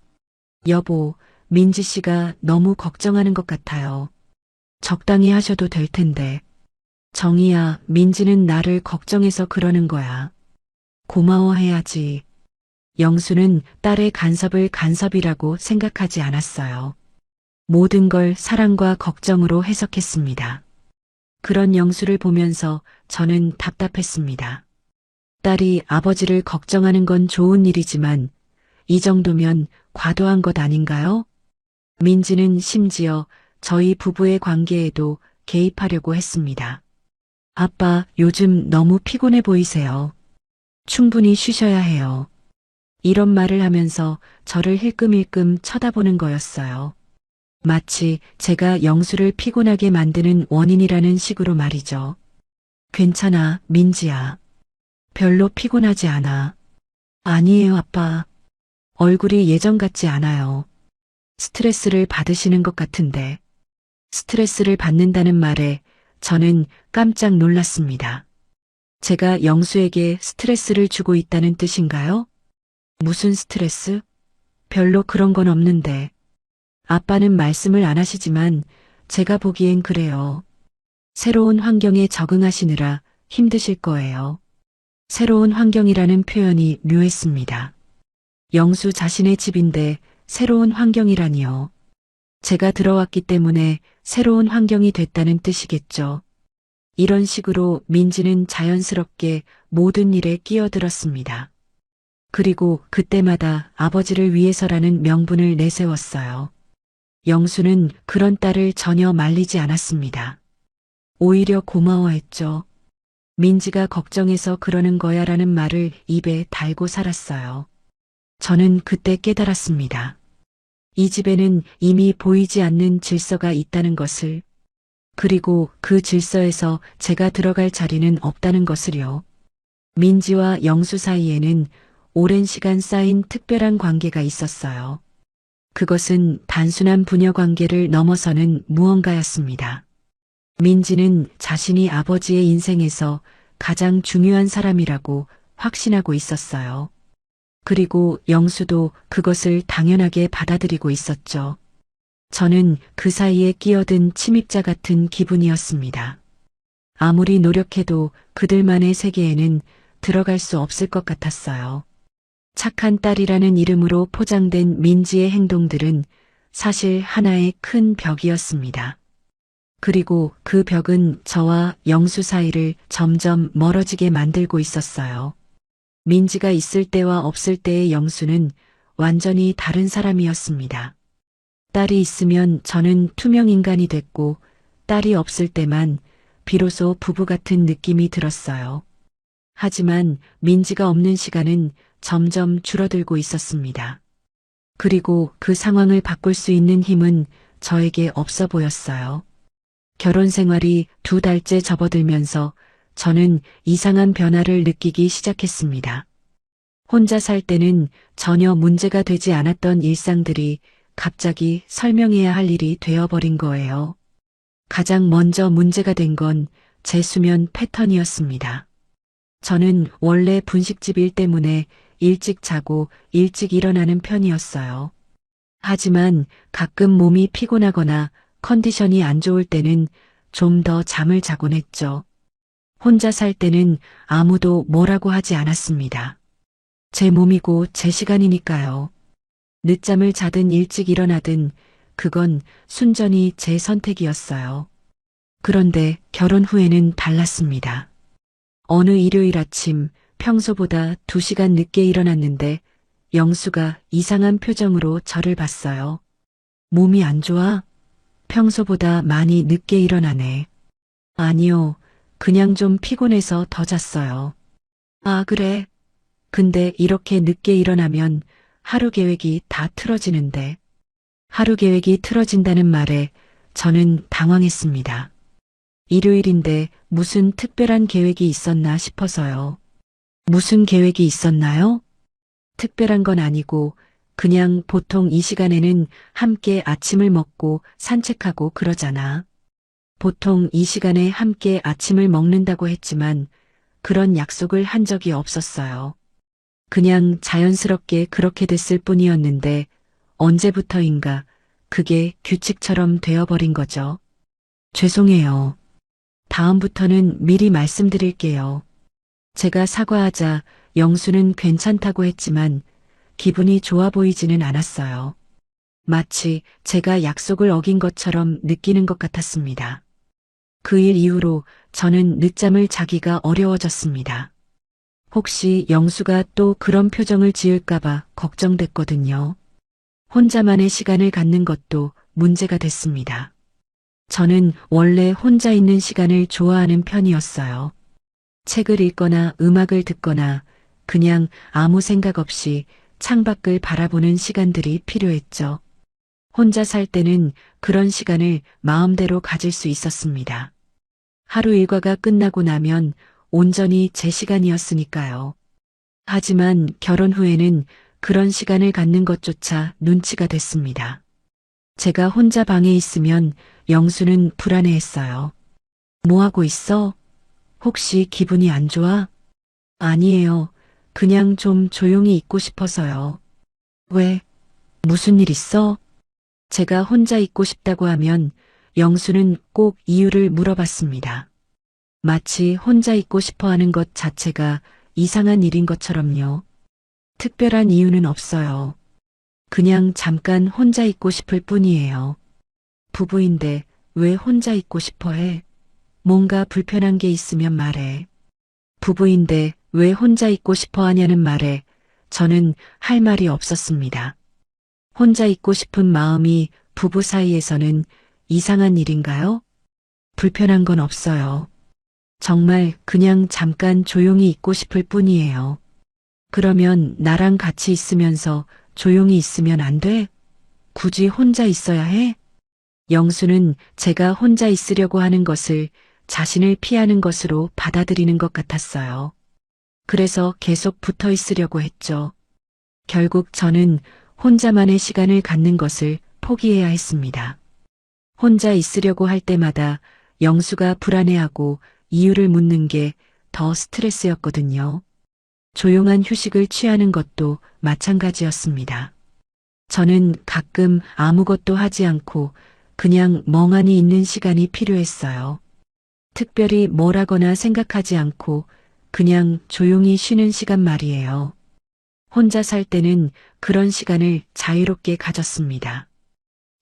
여보, 민지 씨가 너무 걱정하는 것 같아요. 적당히 하셔도 될 텐데. 정희야, 민지는 나를 걱정해서 그러는 거야. 고마워해야지. 영수는 딸의 간섭을 간섭이라고 생각하지 않았어요. 모든 걸 사랑과 걱정으로 해석했습니다. 그런 영수를 보면서 저는 답답했습니다. 딸이 아버지를 걱정하는 건 좋은 일이지만 이 정도면 과도한 것 아닌가요? 민지는 심지어 저희 부부의 관계에도 개입하려고 했습니다. 아빠, 요즘 너무 피곤해 보이세요. 충분히 쉬셔야 해요. 이런 말을 하면서 저를 힐끔힐끔 쳐다보는 거였어요. 마치 제가 영수를 피곤하게 만드는 원인이라는 식으로 말이죠. 괜찮아, 민지야. 별로 피곤하지 않아. 아니에요, 아빠. 얼굴이 예전 같지 않아요. 스트레스를 받으시는 것 같은데. 스트레스를 받는다는 말에 저는 깜짝 놀랐습니다. 제가 영수에게 스트레스를 주고 있다는 뜻인가요? 무슨 스트레스? 별로 그런 건 없는데. 아빠는 말씀을 안 하시지만 제가 보기엔 그래요. 새로운 환경에 적응하시느라 힘드실 거예요. 새로운 환경이라는 표현이 묘했습니다. 영수 자신의 집인데 새로운 환경이라니요. 제가 들어왔기 때문에 새로운 환경이 됐다는 뜻이겠죠. 이런 식으로 민지는 자연스럽게 모든 일에 끼어들었습니다. 그리고 그때마다 아버지를 위해서라는 명분을 내세웠어요. 영수는 그런 딸을 전혀 말리지 않았습니다. 오히려 고마워했죠. 민지가 걱정해서 그러는 거야라는 말을 입에 달고 살았어요. 저는 그때 깨달았습니다. 이 집에는 이미 보이지 않는 질서가 있다는 것을, 그리고 그 질서에서 제가 들어갈 자리는 없다는 것을요. 민지와 영수 사이에는 오랜 시간 쌓인 특별한 관계가 있었어요. 그것은 단순한 부녀 관계를 넘어서는 무언가였습니다. 민지는 자신이 아버지의 인생에서 가장 중요한 사람이라고 확신하고 있었어요. 그리고 영수도 그것을 당연하게 받아들이고 있었죠. 저는 그 사이에 끼어든 침입자 같은 기분이었습니다. 아무리 노력해도 그들만의 세계에는 들어갈 수 없을 것 같았어요. 착한 딸이라는 이름으로 포장된 민지의 행동들은 사실 하나의 큰 벽이었습니다. 그리고 그 벽은 저와 영수 사이를 점점 멀어지게 만들고 있었어요. 민지가 있을 때와 없을 때의 영수는 완전히 다른 사람이었습니다. 딸이 있으면 저는 투명 인간이 됐고 딸이 없을 때만 비로소 부부 같은 느낌이 들었어요. 하지만 민지가 없는 시간은 점점 줄어들고 있었습니다. 그리고 그 상황을 바꿀 수 있는 힘은 저에게 없어 보였어요. 결혼 생활이 2달째 접어들면서 저는 이상한 변화를 느끼기 시작했습니다. 혼자 살 때는 전혀 문제가 되지 않았던 일상들이 갑자기 설명해야 할 일이 되어버린 거예요. 가장 먼저 문제가 된 건 제 수면 패턴이었습니다. 저는 원래 분식집 일 때문에 일찍 자고 일찍 일어나는 편이었어요. 하지만 가끔 몸이 피곤하거나 컨디션이 안 좋을 때는 좀 더 잠을 자곤 했죠. 혼자 살 때는 아무도 뭐라고 하지 않았습니다. 제 몸이고 제 시간이니까요. 늦잠을 자든 일찍 일어나든 그건 순전히 제 선택이었어요. 그런데 결혼 후에는 달랐습니다. 어느 일요일 아침 평소보다 2시간 늦게 일어났는데 영수가 이상한 표정으로 저를 봤어요. 몸이 안 좋아? 평소보다 많이 늦게 일어나네. 아니요. 그냥 좀 피곤해서 더 잤어요. 아, 그래. 근데 이렇게 늦게 일어나면 하루 계획이 다 틀어지는데. 하루 계획이 틀어진다는 말에 저는 당황했습니다. 일요일인데 무슨 특별한 계획이 있었나 싶어서요. 무슨 계획이 있었나요? 특별한 건 아니고 그냥 보통 이 시간에는 함께 아침을 먹고 산책하고 그러잖아. 보통 이 시간에 함께 아침을 먹는다고 했지만 그런 약속을 한 적이 없었어요. 그냥 자연스럽게 그렇게 됐을 뿐이었는데 언제부터인가 그게 규칙처럼 되어버린 거죠. 죄송해요. 다음부터는 미리 말씀드릴게요. 제가 사과하자 영수는 괜찮다고 했지만 기분이 좋아 보이지는 않았어요. 마치 제가 약속을 어긴 것처럼 느끼는 것 같았습니다. 그 일 이후로 저는 늦잠을 자기가 어려워졌습니다. 혹시 영수가 또 그런 표정을 지을까봐 걱정됐거든요. 혼자만의 시간을 갖는 것도 문제가 됐습니다. 저는 원래 혼자 있는 시간을 좋아하는 편이었어요. 책을 읽거나 음악을 듣거나 그냥 아무 생각 없이 창밖을 바라보는 시간들이 필요했죠. 혼자 살 때는 그런 시간을 마음대로 가질 수 있었습니다. 하루 일과가 끝나고 나면 온전히 제 시간이었으니까요. 하지만 결혼 후에는 그런 시간을 갖는 것조차 눈치가 됐습니다. 제가 혼자 방에 있으면 영수는 불안해했어요. 뭐 하고 있어? 혹시 기분이 안 좋아? 아니에요. 그냥 좀 조용히 있고 싶어서요. 왜? 무슨 일 있어? 제가 혼자 있고 싶다고 하면 영수는 꼭 이유를 물어봤습니다. 마치 혼자 있고 싶어 하는 것 자체가 이상한 일인 것처럼요. 특별한 이유는 없어요. 그냥 잠깐 혼자 있고 싶을 뿐이에요. 부부인데 왜 혼자 있고 싶어 해? 뭔가 불편한 게 있으면 말해. 부부인데 왜 혼자 있고 싶어 하냐는 말에 저는 할 말이 없었습니다. 혼자 있고 싶은 마음이 부부 사이에서는 이상한 일인가요? 불편한 건 없어요. 정말 그냥 잠깐 조용히 있고 싶을 뿐이에요. 그러면 나랑 같이 있으면서 조용히 있으면 안 돼? 굳이 혼자 있어야 해? 영수는 제가 혼자 있으려고 하는 것을 자신을 피하는 것으로 받아들이는 것 같았어요. 그래서 계속 붙어 있으려고 했죠. 결국 저는 혼자만의 시간을 갖는 것을 포기해야 했습니다. 혼자 있으려고 할 때마다 영수가 불안해하고 이유를 묻는 게 더 스트레스였거든요. 조용한 휴식을 취하는 것도 마찬가지였습니다. 저는 가끔 아무것도 하지 않고 그냥 멍하니 있는 시간이 필요했어요. 특별히 뭘 하거나 생각하지 않고 그냥 조용히 쉬는 시간 말이에요. 혼자 살 때는 그런 시간을 자유롭게 가졌습니다.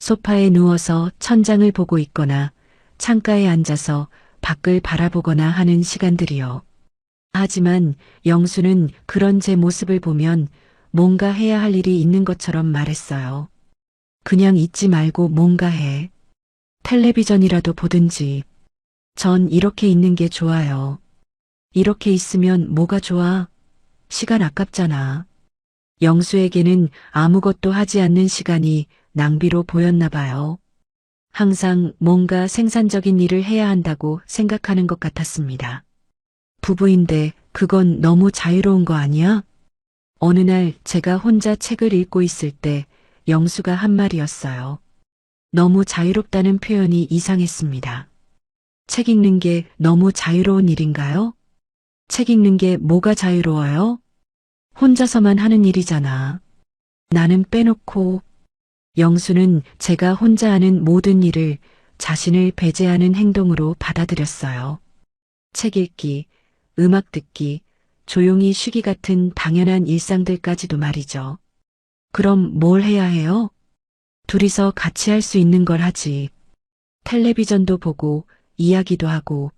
소파에 누워서 천장을 보고 있거나 창가에 앉아서 밖을 바라보거나 하는 시간들이요. 하지만 영수는 그런 제 모습을 보면 뭔가 해야 할 일이 있는 것처럼 말했어요. 그냥 있지 말고 뭔가 해. 텔레비전이라도 보든지. 전 이렇게 있는 게 좋아요. 이렇게 있으면 뭐가 좋아? 시간 아깝잖아. 영수에게는 아무것도 하지 않는 시간이 낭비로 보였나 봐요. 항상 뭔가 생산적인 일을 해야 한다고 생각하는 것 같았습니다. 부부인데 그건 너무 자유로운 거 아니야? 어느 날 제가 혼자 책을 읽고 있을 때 영수가 한 말이었어요. 너무 자유롭다는 표현이 이상했습니다. 책 읽는 게 너무 자유로운 일인가요? 책 읽는 게 뭐가 자유로워요? 혼자서만 하는 일이잖아. 나는 빼놓고. 영수는 제가 혼자 하는 모든 일을 자신을 배제하는 행동으로 받아들였어요. 책 읽기, 음악 듣기, 조용히 쉬기 같은 당연한 일상들까지도 말이죠. 그럼 뭘 해야 해요? 둘이서 같이 할 수 있는 걸 하지. 텔레비전도 보고, 이야기도 하고.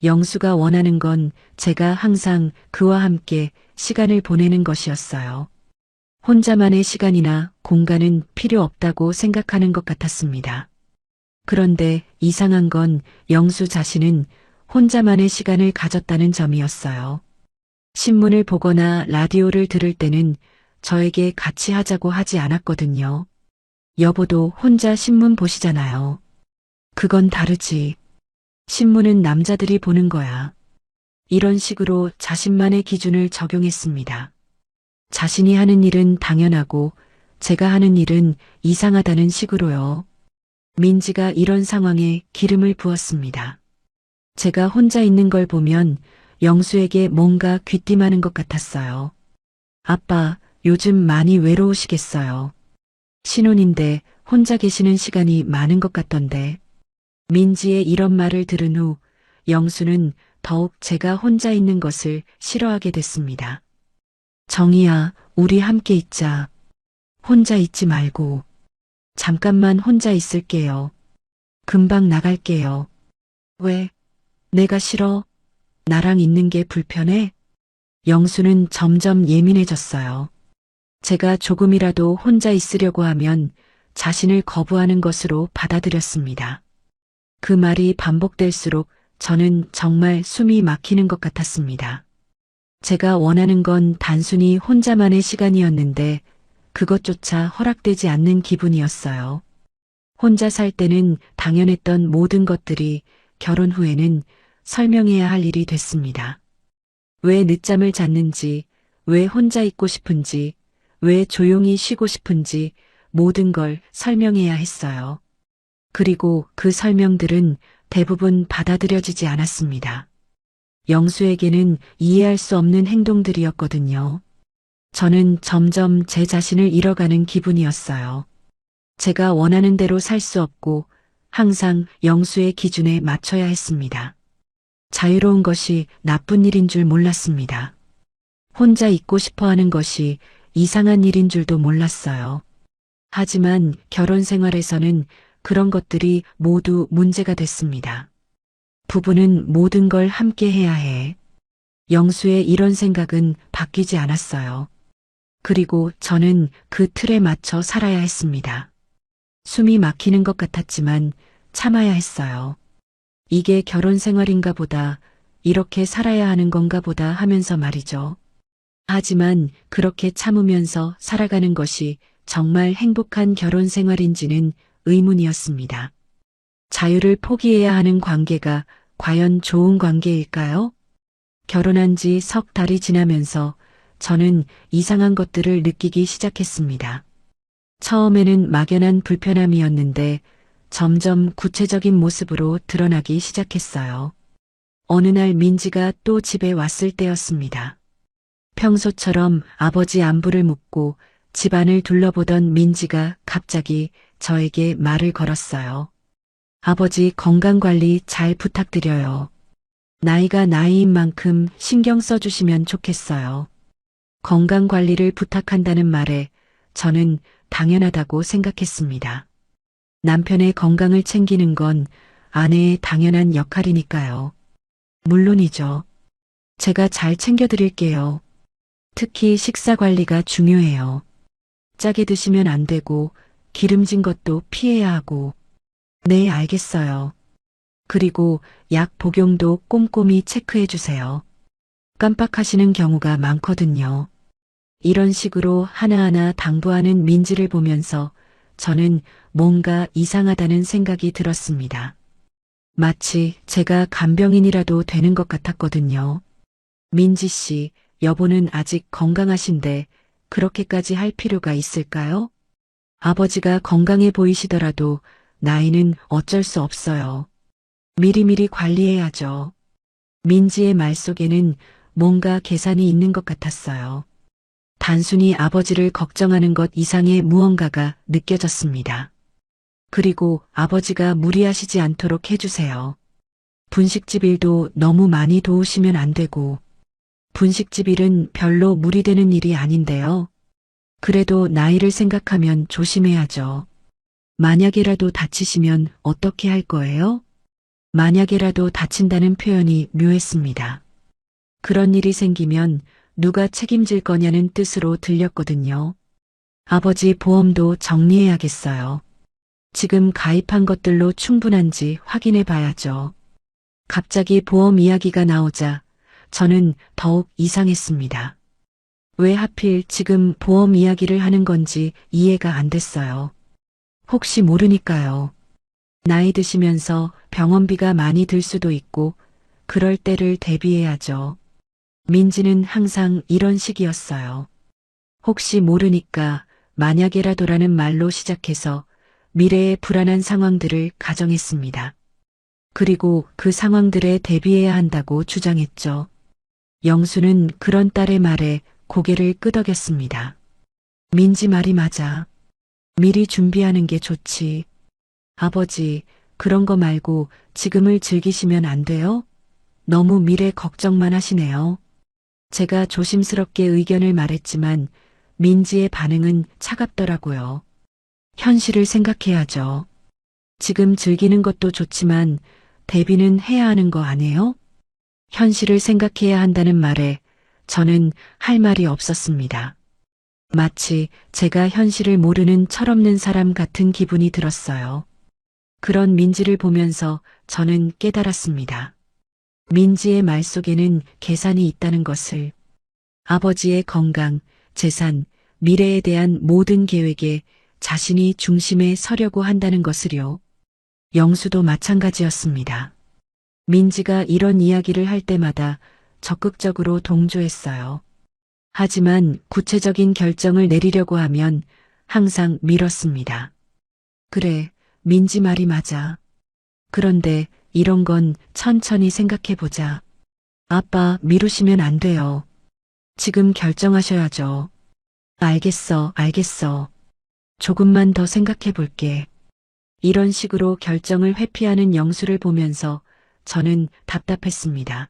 영수가 원하는 건 제가 항상 그와 함께 시간을 보내는 것이었어요. 혼자만의 시간이나 공간은 필요 없다고 생각하는 것 같았습니다. 그런데 이상한 건 영수 자신은 혼자만의 시간을 가졌다는 점이었어요. 신문을 보거나 라디오를 들을 때는 저에게 같이 하자고 하지 않았거든요. 여보도 혼자 신문 보시잖아요. 그건 다르지. 신문은 남자들이 보는 거야. 이런 식으로 자신만의 기준을 적용했습니다. 자신이 하는 일은 당연하고 제가 하는 일은 이상하다는 식으로요. 민지가 이런 상황에 기름을 부었습니다. 제가 혼자 있는 걸 보면 영수에게 뭔가 귀띔하는 것 같았어요. 아빠, 요즘 많이 외로우시겠어요. 신혼인데 혼자 계시는 시간이 많은 것 같던데. 민지의 이런 말을 들은 후 영수는 더욱 제가 혼자 있는 것을 싫어하게 됐습니다. 정희야, 우리 함께 있자. 혼자 있지 말고. 잠깐만 혼자 있을게요. 금방 나갈게요. 왜? 내가 싫어? 나랑 있는 게 불편해? 영수는 점점 예민해졌어요. 제가 조금이라도 혼자 있으려고 하면 자신을 거부하는 것으로 받아들였습니다. 그 말이 반복될수록 저는 정말 숨이 막히는 것 같았습니다. 제가 원하는 건 단순히 혼자만의 시간이었는데 그것조차 허락되지 않는 기분이었어요. 혼자 살 때는 당연했던 모든 것들이 결혼 후에는 설명해야 할 일이 됐습니다. 왜 늦잠을 잤는지, 왜 혼자 있고 싶은지, 왜 조용히 쉬고 싶은지 모든 걸 설명해야 했어요. 그리고 그 설명들은 대부분 받아들여지지 않았습니다. 영수에게는 이해할 수 없는 행동들이었거든요. 저는 점점 제 자신을 잃어가는 기분이었어요. 제가 원하는 대로 살 수 없고 항상 영수의 기준에 맞춰야 했습니다. 자유로운 것이 나쁜 일인 줄 몰랐습니다. 혼자 있고 싶어 하는 것이 이상한 일인 줄도 몰랐어요. 하지만 결혼 생활에서는 그런 것들이 모두 문제가 됐습니다. 부부는 모든 걸 함께 해야 해. 영수의 이런 생각은 바뀌지 않았어요. 그리고 저는 그 틀에 맞춰 살아야 했습니다. 숨이 막히는 것 같았지만 참아야 했어요. 이게 결혼 생활인가 보다, 이렇게 살아야 하는 건가 보다 하면서 말이죠. 하지만 그렇게 참으면서 살아가는 것이 정말 행복한 결혼 생활인지는 의문이었습니다. 자유를 포기해야 하는 관계가 과연 좋은 관계일까요? 결혼한 지 석 달이 지나면서 저는 이상한 것들을 느끼기 시작했습니다. 처음에는 막연한 불편함이었는데 점점 구체적인 모습으로 드러나기 시작했어요. 어느 날 민지가 또 집에 왔을 때였습니다. 평소처럼 아버지 안부를 묻고 집안을 둘러보던 민지가 갑자기 저에게 말을 걸었어요. 아버지 건강관리 잘 부탁드려요. 나이가 나이인 만큼 신경 써주시면 좋겠어요. 건강관리를 부탁한다는 말에 저는 당연하다고 생각했습니다. 남편의 건강을 챙기는 건 아내의 당연한 역할이니까요. 물론이죠. 제가 잘 챙겨드릴게요. 특히 식사 관리가 중요해요. 짜게 드시면 안 되고 기름진 것도 피해야 하고. 네, 알겠어요. 그리고 약 복용도 꼼꼼히 체크해 주세요. 깜빡하시는 경우가 많거든요. 이런 식으로 하나하나 당부하는 민지를 보면서 저는 뭔가 이상하다는 생각이 들었습니다. 마치 제가 간병인이라도 되는 것 같았거든요. 민지 씨, 여보는 아직 건강하신데 그렇게까지 할 필요가 있을까요? 아버지가 건강해 보이시더라도 나이는 어쩔 수 없어요. 미리미리 관리해야죠. 민지의 말 속에는 뭔가 계산이 있는 것 같았어요. 단순히 아버지를 걱정하는 것 이상의 무언가가 느껴졌습니다. 그리고 아버지가 무리하시지 않도록 해주세요. 분식집 일도 너무 많이 도우시면 안 되고, 분식집 일은 별로 무리되는 일이 아닌데요. 그래도 나이를 생각하면 조심해야죠. 만약에라도 다치시면 어떻게 할 거예요? 만약에라도 다친다는 표현이 묘했습니다. 그런 일이 생기면 누가 책임질 거냐는 뜻으로 들렸거든요. 아버지 보험도 정리해야겠어요. 지금 가입한 것들로 충분한지 확인해 봐야죠. 갑자기 보험 이야기가 나오자 저는 더욱 이상했습니다. 왜 하필 지금 보험 이야기를 하는 건지 이해가 안 됐어요. 혹시 모르니까요. 나이 드시면서 병원비가 많이 들 수도 있고 그럴 때를 대비해야죠. 민지는 항상 이런 식이었어요. 혹시 모르니까 만약에라도라는 말로 시작해서 미래의 불안한 상황들을 가정했습니다. 그리고 그 상황들에 대비해야 한다고 주장했죠. 영수는 그런 딸의 말에 고개를 끄덕였습니다. 민지 말이 맞아. 미리 준비하는 게 좋지. 아버지, 그런 거 말고 지금을 즐기시면 안 돼요? 너무 미래 걱정만 하시네요. 제가 조심스럽게 의견을 말했지만 민지의 반응은 차갑더라고요. 현실을 생각해야죠. 지금 즐기는 것도 좋지만 대비는 해야 하는 거 아니에요? 현실을 생각해야 한다는 말에 저는 할 말이 없었습니다. 마치 제가 현실을 모르는 철없는 사람 같은 기분이 들었어요. 그런 민지를 보면서 저는 깨달았습니다. 민지의 말 속에는 계산이 있다는 것을. 아버지의 건강, 재산, 미래에 대한 모든 계획에 자신이 중심에 서려고 한다는 것을요. 영수도 마찬가지였습니다. 민지가 이런 이야기를 할 때마다 적극적으로 동조했어요. 하지만 구체적인 결정을 내리려고 하면 항상 미뤘습니다. 그래, 민지 말이 맞아. 그런데 이런 건 천천히 생각해보자. 아빠 미루시면 안 돼요. 지금 결정하셔야죠. 알겠어, 알겠어. 조금만 더 생각해볼게. 이런 식으로 결정을 회피하는 영수를 보면서 저는 답답했습니다.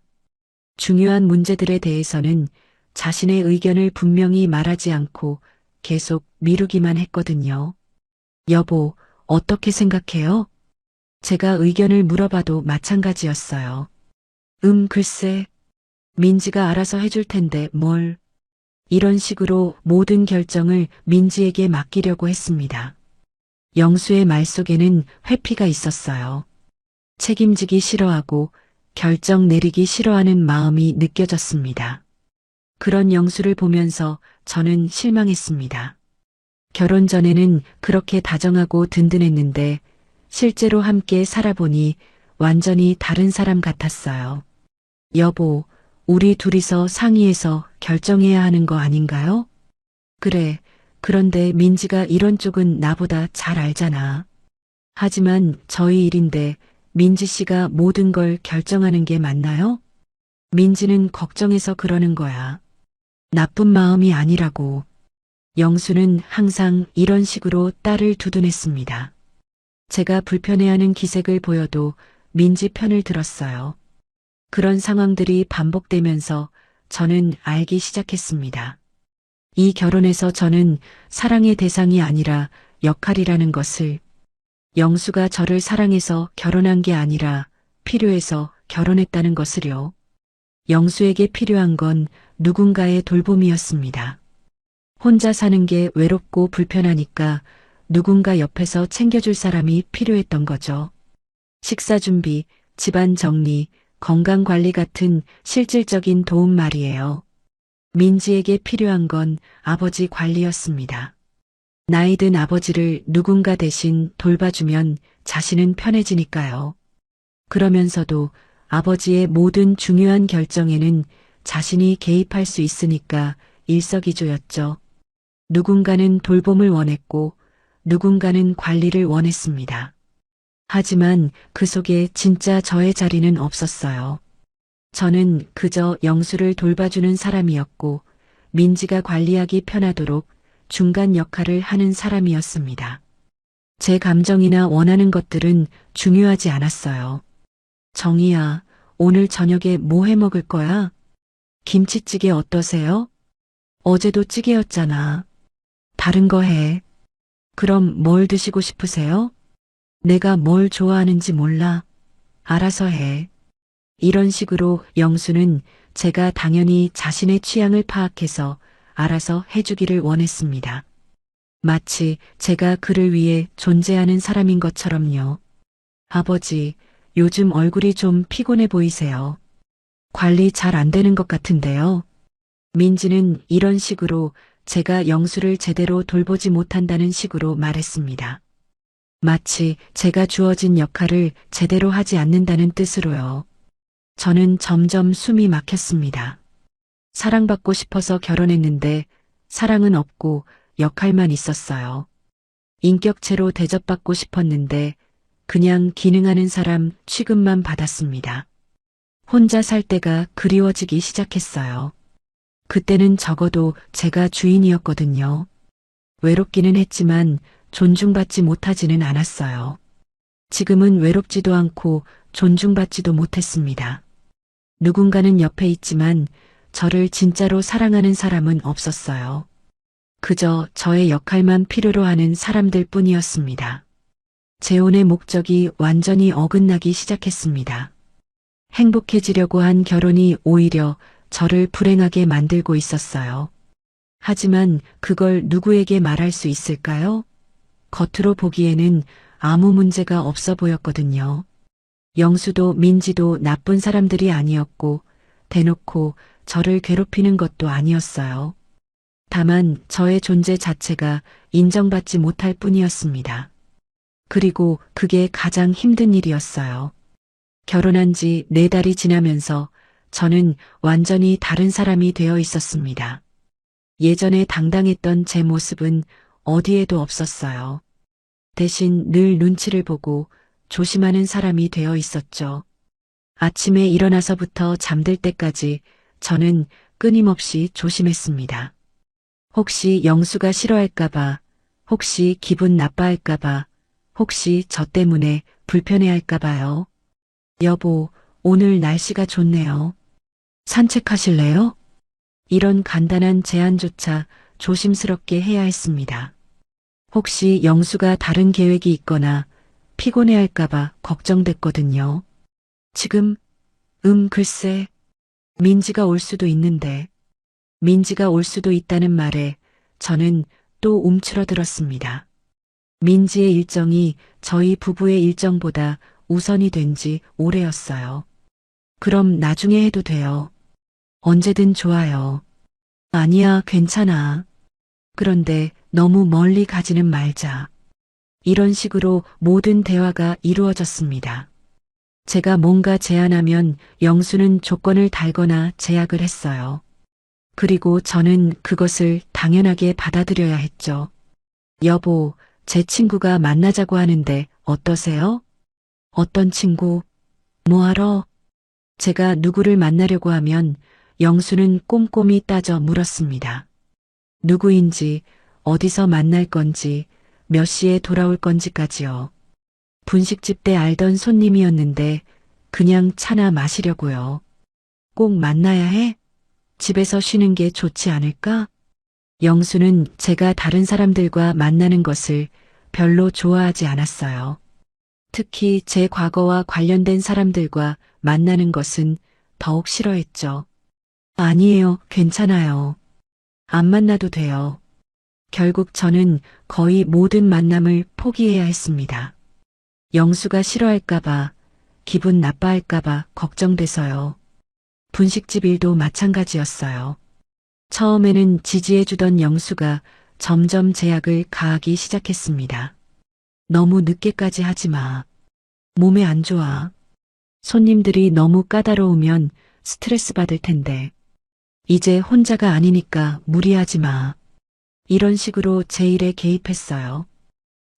중요한 문제들에 대해서는 자신의 의견을 분명히 말하지 않고 계속 미루기만 했거든요. 여보, 어떻게 생각해요? 제가 의견을 물어봐도 마찬가지였어요. 글쎄. 민지가 알아서 해줄 텐데 뭘. 이런 식으로 모든 결정을 민지에게 맡기려고 했습니다. 영수의 말 속에는 회피가 있었어요. 책임지기 싫어하고 결정 내리기 싫어하는 마음이 느껴졌습니다. 그런 영수를 보면서 저는 실망했습니다. 결혼 전에는 그렇게 다정하고 든든했는데 실제로 함께 살아보니 완전히 다른 사람 같았어요. 여보, 우리 둘이서 상의해서 결정해야 하는 거 아닌가요? 그래, 그런데 민지가 이런 쪽은 나보다 잘 알잖아. 하지만 저희 일인데 민지 씨가 모든 걸 결정하는 게 맞나요? 민지는 걱정해서 그러는 거야. 나쁜 마음이 아니라고. 영수는 항상 이런 식으로 딸을 두둔했습니다. 제가 불편해하는 기색을 보여도 민지 편을 들었어요. 그런 상황들이 반복되면서 저는 알기 시작했습니다. 이 결혼에서 저는 사랑의 대상이 아니라 역할이라는 것을. 영수가 저를 사랑해서 결혼한 게 아니라 필요해서 결혼했다는 것을요. 영수에게 필요한 건 누군가의 돌봄이었습니다. 혼자 사는 게 외롭고 불편하니까 누군가 옆에서 챙겨줄 사람이 필요했던 거죠. 식사 준비, 집안 정리, 건강 관리 같은 실질적인 도움 말이에요. 민지에게 필요한 건 아버지 관리였습니다. 나이 든 아버지를 누군가 대신 돌봐주면 자신은 편해지니까요. 그러면서도 아버지의 모든 중요한 결정에는 자신이 개입할 수 있으니까 일석이조였죠. 누군가는 돌봄을 원했고 누군가는 관리를 원했습니다. 하지만 그 속에 진짜 저의 자리는 없었어요. 저는 그저 영수를 돌봐주는 사람이었고 민지가 관리하기 편하도록 중간 역할을 하는 사람이었습니다. 제 감정이나 원하는 것들은 중요하지 않았어요. 정희야, 오늘 저녁에 뭐 해 먹을 거야? 김치찌개 어떠세요? 어제도 찌개였잖아. 다른 거 해. 그럼 뭘 드시고 싶으세요? 내가 뭘 좋아하는지 몰라. 알아서 해. 이런 식으로 영수는 제가 당연히 자신의 취향을 파악해서 알아서 해주기를 원했습니다. 마치 제가 그를 위해 존재하는 사람인 것처럼요. 아버지, 요즘 얼굴이 좀 피곤해 보이세요. 관리 잘 안 되는 것 같은데요. 민지는 이런 식으로 제가 영수를 제대로 돌보지 못한다는 식으로 말했습니다. 마치 제가 주어진 역할을 제대로 하지 않는다는 뜻으로요. 저는 점점 숨이 막혔습니다. 사랑받고 싶어서 결혼했는데 사랑은 없고 역할만 있었어요. 인격체로 대접받고 싶었는데 그냥 기능하는 사람 취급만 받았습니다. 혼자 살 때가 그리워지기 시작했어요. 그때는 적어도 제가 주인이었거든요. 외롭기는 했지만 존중받지 못하지는 않았어요. 지금은 외롭지도 않고 존중받지도 못했습니다. 누군가는 옆에 있지만 저를 진짜로 사랑하는 사람은 없었어요. 그저 저의 역할만 필요로 하는 사람들 뿐이었습니다. 재혼의 목적이 완전히 어긋나기 시작했습니다. 행복해지려고 한 결혼이 오히려 저를 불행하게 만들고 있었어요. 하지만 그걸 누구에게 말할 수 있을까요? 겉으로 보기에는 아무 문제가 없어 보였거든요. 영수도 민지도 나쁜 사람들이 아니었고 대놓고 저를 괴롭히는 것도 아니었어요. 다만 저의 존재 자체가 인정받지 못할 뿐이었습니다. 그리고 그게 가장 힘든 일이었어요. 결혼한 지 4달이 지나면서 저는 완전히 다른 사람이 되어 있었습니다. 예전에 당당했던 제 모습은 어디에도 없었어요. 대신 늘 눈치를 보고 조심하는 사람이 되어 있었죠. 아침에 일어나서부터 잠들 때까지 저는 끊임없이 조심했습니다. 혹시 영수가 싫어할까봐, 혹시 기분 나빠할까봐, 혹시 저 때문에 불편해할까봐요. 여보, 오늘 날씨가 좋네요. 산책하실래요? 이런 간단한 제안조차 조심스럽게 해야 했습니다. 혹시 영수가 다른 계획이 있거나 피곤해할까봐 걱정됐거든요. 지금, 글쎄, 민지가 올 수도 있는데, 민지가 올 수도 있다는 말에 저는 또 움츠러들었습니다. 민지의 일정이 저희 부부의 일정보다 우선이 된 지 오래였어요. 그럼 나중에 해도 돼요. 언제든 좋아요. 아니야, 괜찮아. 그런데 너무 멀리 가지는 말자. 이런 식으로 모든 대화가 이루어졌습니다. 제가 뭔가 제안하면 영수는 조건을 달거나 제약을 했어요. 그리고 저는 그것을 당연하게 받아들여야 했죠. 여보, 제 친구가 만나자고 하는데 어떠세요? 어떤 친구? 뭐하러? 제가 누구를 만나려고 하면 영수는 꼼꼼히 따져 물었습니다. 누구인지, 어디서 만날 건지, 몇 시에 돌아올 건지까지요. 분식집 때 알던 손님이었는데 그냥 차나 마시려고요. 꼭 만나야 해? 집에서 쉬는 게 좋지 않을까? 영수는 제가 다른 사람들과 만나는 것을 별로 좋아하지 않았어요. 특히 제 과거와 관련된 사람들과 만나는 것은 더욱 싫어했죠. 아니에요, 괜찮아요. 안 만나도 돼요. 결국 저는 거의 모든 만남을 포기해야 했습니다. 영수가 싫어할까봐, 기분 나빠할까봐 걱정돼서요. 분식집 일도 마찬가지였어요. 처음에는 지지해주던 영수가 점점 제약을 가하기 시작했습니다. 너무 늦게까지 하지 마. 몸에 안 좋아. 손님들이 너무 까다로우면 스트레스 받을 텐데. 이제 혼자가 아니니까 무리하지 마. 이런 식으로 제 일에 개입했어요.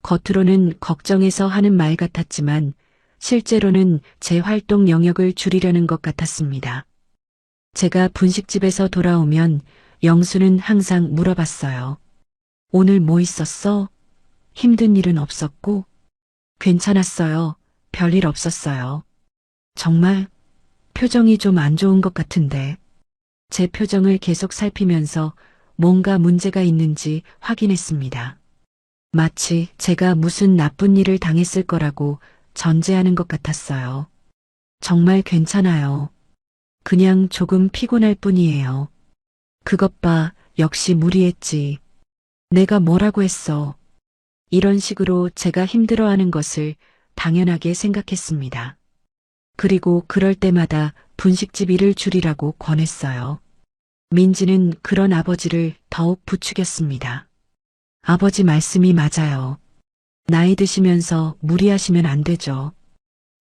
겉으로는 걱정해서 하는 말 같았지만 실제로는 제 활동 영역을 줄이려는 것 같았습니다. 제가 분식집에서 돌아오면 영수는 항상 물어봤어요. 오늘 뭐 있었어? 힘든 일은 없었고? 괜찮았어요. 별일 없었어요. 정말 표정이 좀 안 좋은 것 같은데. 제 표정을 계속 살피면서 뭔가 문제가 있는지 확인했습니다. 마치 제가 무슨 나쁜 일을 당했을 거라고 전제하는 것 같았어요. 정말 괜찮아요. 그냥 조금 피곤할 뿐이에요. 그것 봐, 역시 무리했지. 내가 뭐라고 했어. 이런 식으로 제가 힘들어하는 것을 당연하게 생각했습니다. 그리고 그럴 때마다 분식집이를 줄이라고 권했어요. 민지는 그런 아버지를 더욱 부추겼습니다. 아버지 말씀이 맞아요. 나이 드시면서 무리하시면 안 되죠.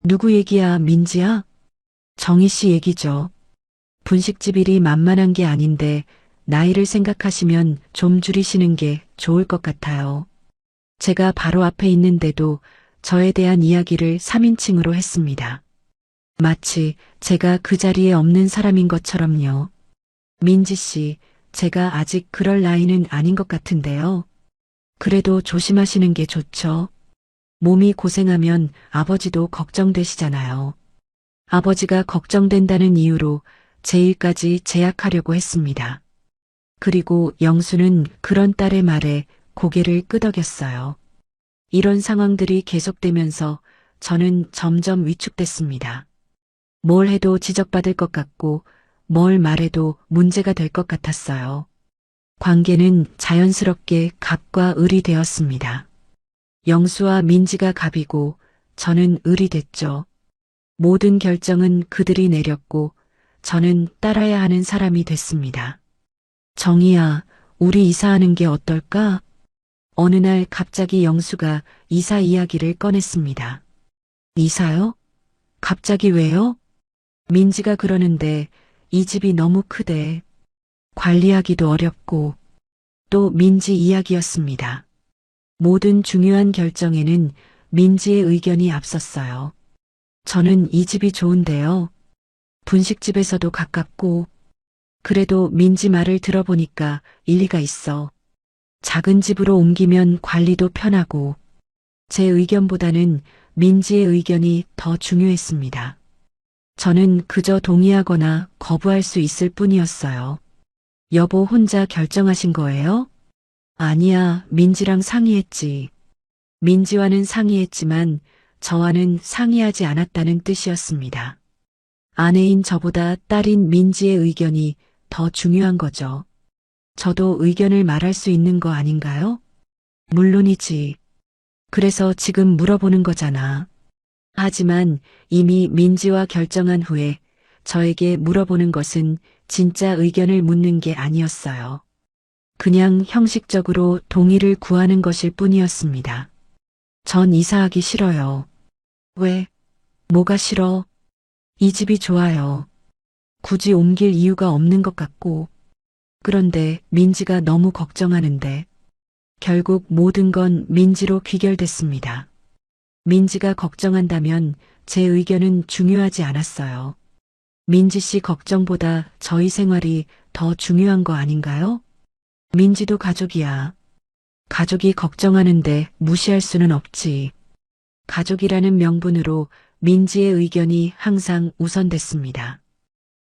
누구 얘기야, 민지야? 정희 씨 얘기죠. 분식집 일이 만만한 게 아닌데 나이를 생각하시면 좀 줄이시는 게 좋을 것 같아요. 제가 바로 앞에 있는데도 저에 대한 이야기를 3인칭으로 했습니다. 마치 제가 그 자리에 없는 사람인 것처럼요. 민지 씨, 제가 아직 그럴 나이는 아닌 것 같은데요. 그래도 조심하시는 게 좋죠. 몸이 고생하면 아버지도 걱정되시잖아요. 아버지가 걱정된다는 이유로 제 일까지 제약하려고 했습니다. 그리고 영수는 그런 딸의 말에 고개를 끄덕였어요. 이런 상황들이 계속되면서 저는 점점 위축됐습니다. 뭘 해도 지적받을 것 같고 뭘 말해도 문제가 될 것 같았어요. 관계는 자연스럽게 갑과 을이 되었습니다. 영수와 민지가 갑이고 저는 을이 됐죠. 모든 결정은 그들이 내렸고 저는 따라야 하는 사람이 됐습니다. 정희야, 우리 이사하는 게 어떨까? 어느 날 갑자기 영수가 이사 이야기를 꺼냈습니다. 이사요? 갑자기 왜요? 민지가 그러는데 이 집이 너무 크대. 관리하기도 어렵고 또 민지 이야기였습니다. 모든 중요한 결정에는 민지의 의견이 앞섰어요. 저는 이 집이 좋은데요. 분식집에서도 가깝고 그래도 민지 말을 들어보니까 일리가 있어. 작은 집으로 옮기면 관리도 편하고 제 의견보다는 민지의 의견이 더 중요했습니다. 저는 그저 동의하거나 거부할 수 있을 뿐이었어요. 여보 혼자 결정하신 거예요? 아니야, 민지랑 상의했지. 민지와는 상의했지만 저와는 상의하지 않았다는 뜻이었습니다. 아내인 저보다 딸인 민지의 의견이 더 중요한 거죠. 저도 의견을 말할 수 있는 거 아닌가요? 물론이지. 그래서 지금 물어보는 거잖아. 하지만 이미 민지와 결정한 후에 저에게 물어보는 것은 진짜 의견을 묻는 게 아니었어요. 그냥 형식적으로 동의를 구하는 것일 뿐이었습니다. 전 이사하기 싫어요. 왜? 뭐가 싫어? 이 집이 좋아요. 굳이 옮길 이유가 없는 것 같고. 그런데 민지가 너무 걱정하는데 결국 모든 건 민지로 귀결됐습니다. 민지가 걱정한다면 제 의견은 중요하지 않았어요. 민지 씨 걱정보다 저희 생활이 더 중요한 거 아닌가요? 민지도 가족이야. 가족이 걱정하는데 무시할 수는 없지. 가족이라는 명분으로 민지의 의견이 항상 우선됐습니다.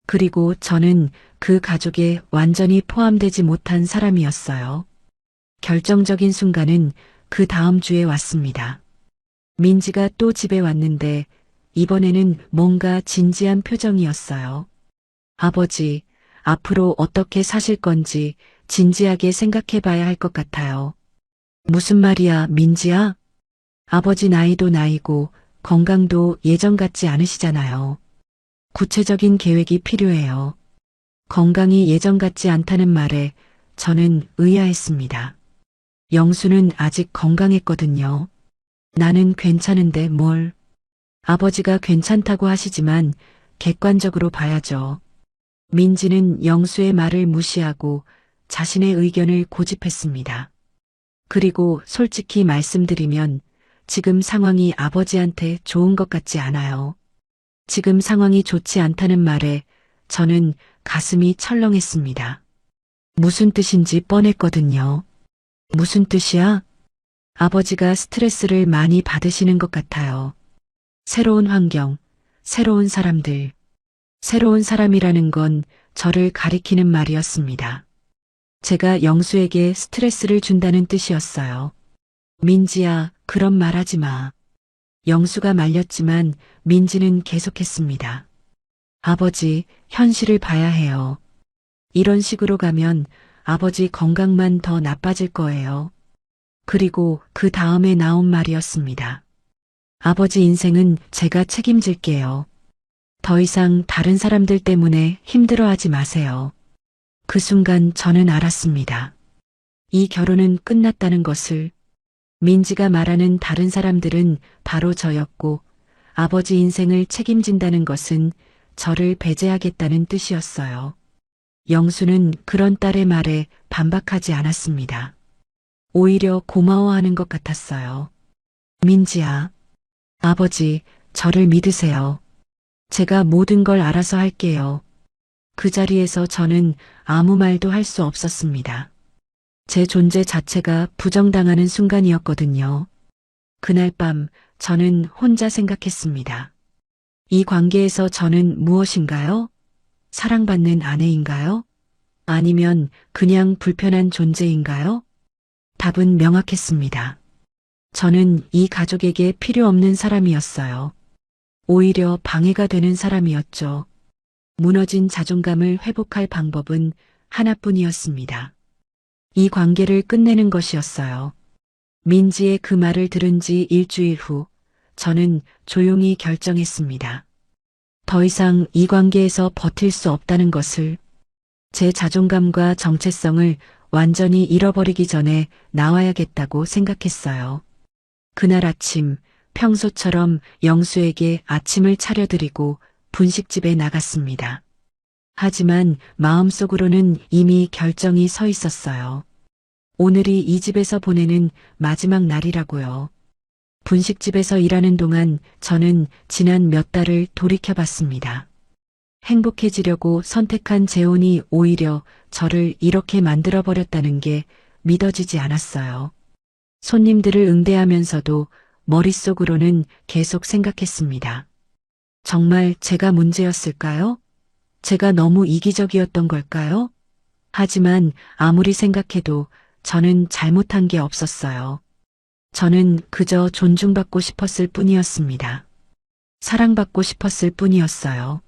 그리고 저는 그 가족에 완전히 포함되지 못한 사람이었어요. 결정적인 순간은 그 다음 주에 왔습니다. 민지가 또 집에 왔는데 이번에는 뭔가 진지한 표정이었어요. 아버지, 앞으로 어떻게 사실 건지 진지하게 생각해 봐야 할 것 같아요. 무슨 말이야, 민지야? 아버지 나이도 나이고 건강도 예전 같지 않으시잖아요. 구체적인 계획이 필요해요. 건강이 예전 같지 않다는 말에 저는 의아했습니다. 영수는 아직 건강했거든요. 나는 괜찮은데 뭘. 아버지가 괜찮다고 하시지만 객관적으로 봐야죠. 민지는 영수의 말을 무시하고 자신의 의견을 고집했습니다. 그리고 솔직히 말씀드리면 지금 상황이 아버지한테 좋은 것 같지 않아요. 지금 상황이 좋지 않다는 말에 저는 가슴이 철렁했습니다. 무슨 뜻인지 뻔했거든요. 무슨 뜻이야? 아버지가 스트레스를 많이 받으시는 것 같아요. 새로운 환경, 새로운 사람들. 새로운 사람이라는 건 저를 가리키는 말이었습니다. 제가 영수에게 스트레스를 준다는 뜻이었어요. 민지야, 그런 말 하지 마. 영수가 말렸지만 민지는 계속했습니다. 아버지, 현실을 봐야 해요. 이런 식으로 가면 아버지 건강만 더 나빠질 거예요. 그리고 그 다음에 나온 말이었습니다. 아버지 인생은 제가 책임질게요. 더 이상 다른 사람들 때문에 힘들어하지 마세요. 그 순간 저는 알았습니다. 이 결혼은 끝났다는 것을. 민지가 말하는 다른 사람들은 바로 저였고 아버지 인생을 책임진다는 것은 저를 배제하겠다는 뜻이었어요. 영수는 그런 딸의 말에 반박하지 않았습니다. 오히려 고마워하는 것 같았어요. 민지야, 아버지, 저를 믿으세요. 제가 모든 걸 알아서 할게요. 그 자리에서 저는 아무 말도 할 수 없었습니다. 제 존재 자체가 부정당하는 순간이었거든요. 그날 밤 저는 혼자 생각했습니다. 이 관계에서 저는 무엇인가요? 사랑받는 아내인가요? 아니면 그냥 불편한 존재인가요? 답은 명확했습니다. 저는 이 가족에게 필요 없는 사람이었어요. 오히려 방해가 되는 사람이었죠. 무너진 자존감을 회복할 방법은 하나뿐이었습니다. 이 관계를 끝내는 것이었어요. 민지의 그 말을 들은 지 일주일 후, 저는 조용히 결정했습니다. 더 이상 이 관계에서 버틸 수 없다는 것을, 제 자존감과 정체성을 완전히 잃어버리기 전에 나와야겠다고 생각했어요. 그날 아침, 평소처럼 영수에게 아침을 차려드리고 분식집에 나갔습니다. 하지만 마음속으로는 이미 결정이 서 있었어요. 오늘이 이 집에서 보내는 마지막 날이라고요. 분식집에서 일하는 동안 저는 지난 몇 달을 돌이켜봤습니다. 행복해지려고 선택한 재혼이 오히려 저를 이렇게 만들어버렸다는 게 믿어지지 않았어요. 손님들을 응대하면서도 머릿속으로는 계속 생각했습니다. 정말 제가 문제였을까요? 제가 너무 이기적이었던 걸까요? 하지만 아무리 생각해도 저는 잘못한 게 없었어요. 저는 그저 존중받고 싶었을 뿐이었습니다. 사랑받고 싶었을 뿐이었어요.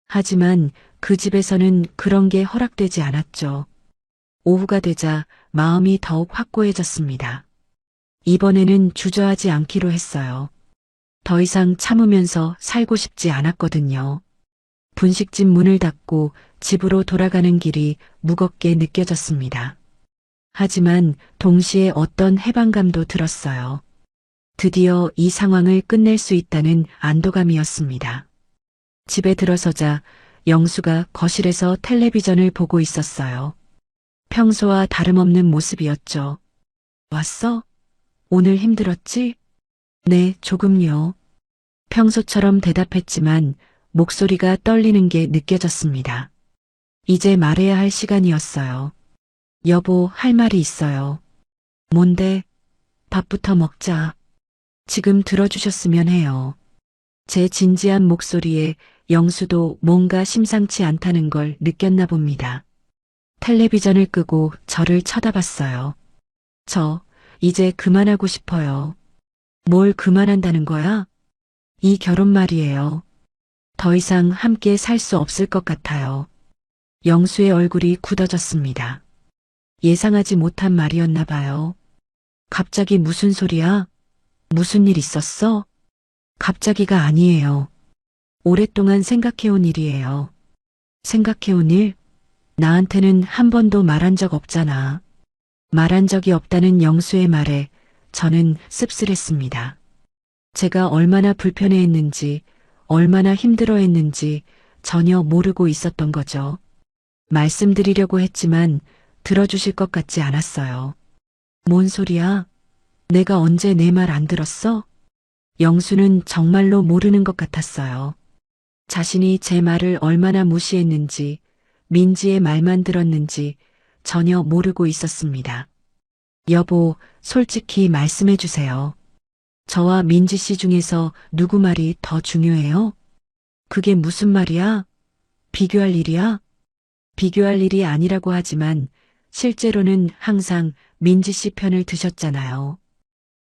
하지만 그 집에서는 그런 게 허락되지 않았죠. 오후가 되자 마음이 더욱 확고해졌습니다. 이번에는 주저하지 않기로 했어요. 더 이상 참으면서 살고 싶지 않았거든요. 분식집 문을 닫고 집으로 돌아가는 길이 무겁게 느껴졌습니다. 하지만 동시에 어떤 해방감도 들었어요. 드디어 이 상황을 끝낼 수 있다는 안도감이었습니다. 집에 들어서자 영수가 거실에서 텔레비전을 보고 있었어요. 평소와 다름없는 모습이었죠. 왔어? 오늘 힘들었지? 네, 조금요. 평소처럼 대답했지만 목소리가 떨리는 게 느껴졌습니다. 이제 말해야 할 시간이었어요. 여보, 할 말이 있어요. 뭔데? 밥부터 먹자. 지금 들어주셨으면 해요. 제 진지한 목소리에 영수도 뭔가 심상치 않다는 걸 느꼈나 봅니다. 텔레비전을 끄고 저를 쳐다봤어요. 이제 그만하고 싶어요. 뭘 그만한다는 거야? 이 결혼 말이에요. 더 이상 함께 살 수 없을 것 같아요. 영수의 얼굴이 굳어졌습니다. 예상하지 못한 말이었나 봐요. 갑자기 무슨 소리야? 무슨 일 있었어? 갑자기가 아니에요. 오랫동안 생각해온 일이에요. 생각해온 일? 나한테는 한 번도 말한 적 없잖아. 말한 적이 없다는 영수의 말에 저는 씁쓸했습니다. 제가 얼마나 불편해했는지, 얼마나 힘들어했는지 전혀 모르고 있었던 거죠. 말씀드리려고 했지만 들어주실 것 같지 않았어요. 뭔 소리야? 내가 언제 내 말 안 들었어? 영수는 정말로 모르는 것 같았어요. 자신이 제 말을 얼마나 무시했는지, 민지의 말만 들었는지 전혀 모르고 있었습니다. 여보, 솔직히 말씀해 주세요. 저와 민지 씨 중에서 누구 말이 더 중요해요? 그게 무슨 말이야? 비교할 일이야? 비교할 일이 아니라고 하지만 실제로는 항상 민지 씨 편을 드셨잖아요.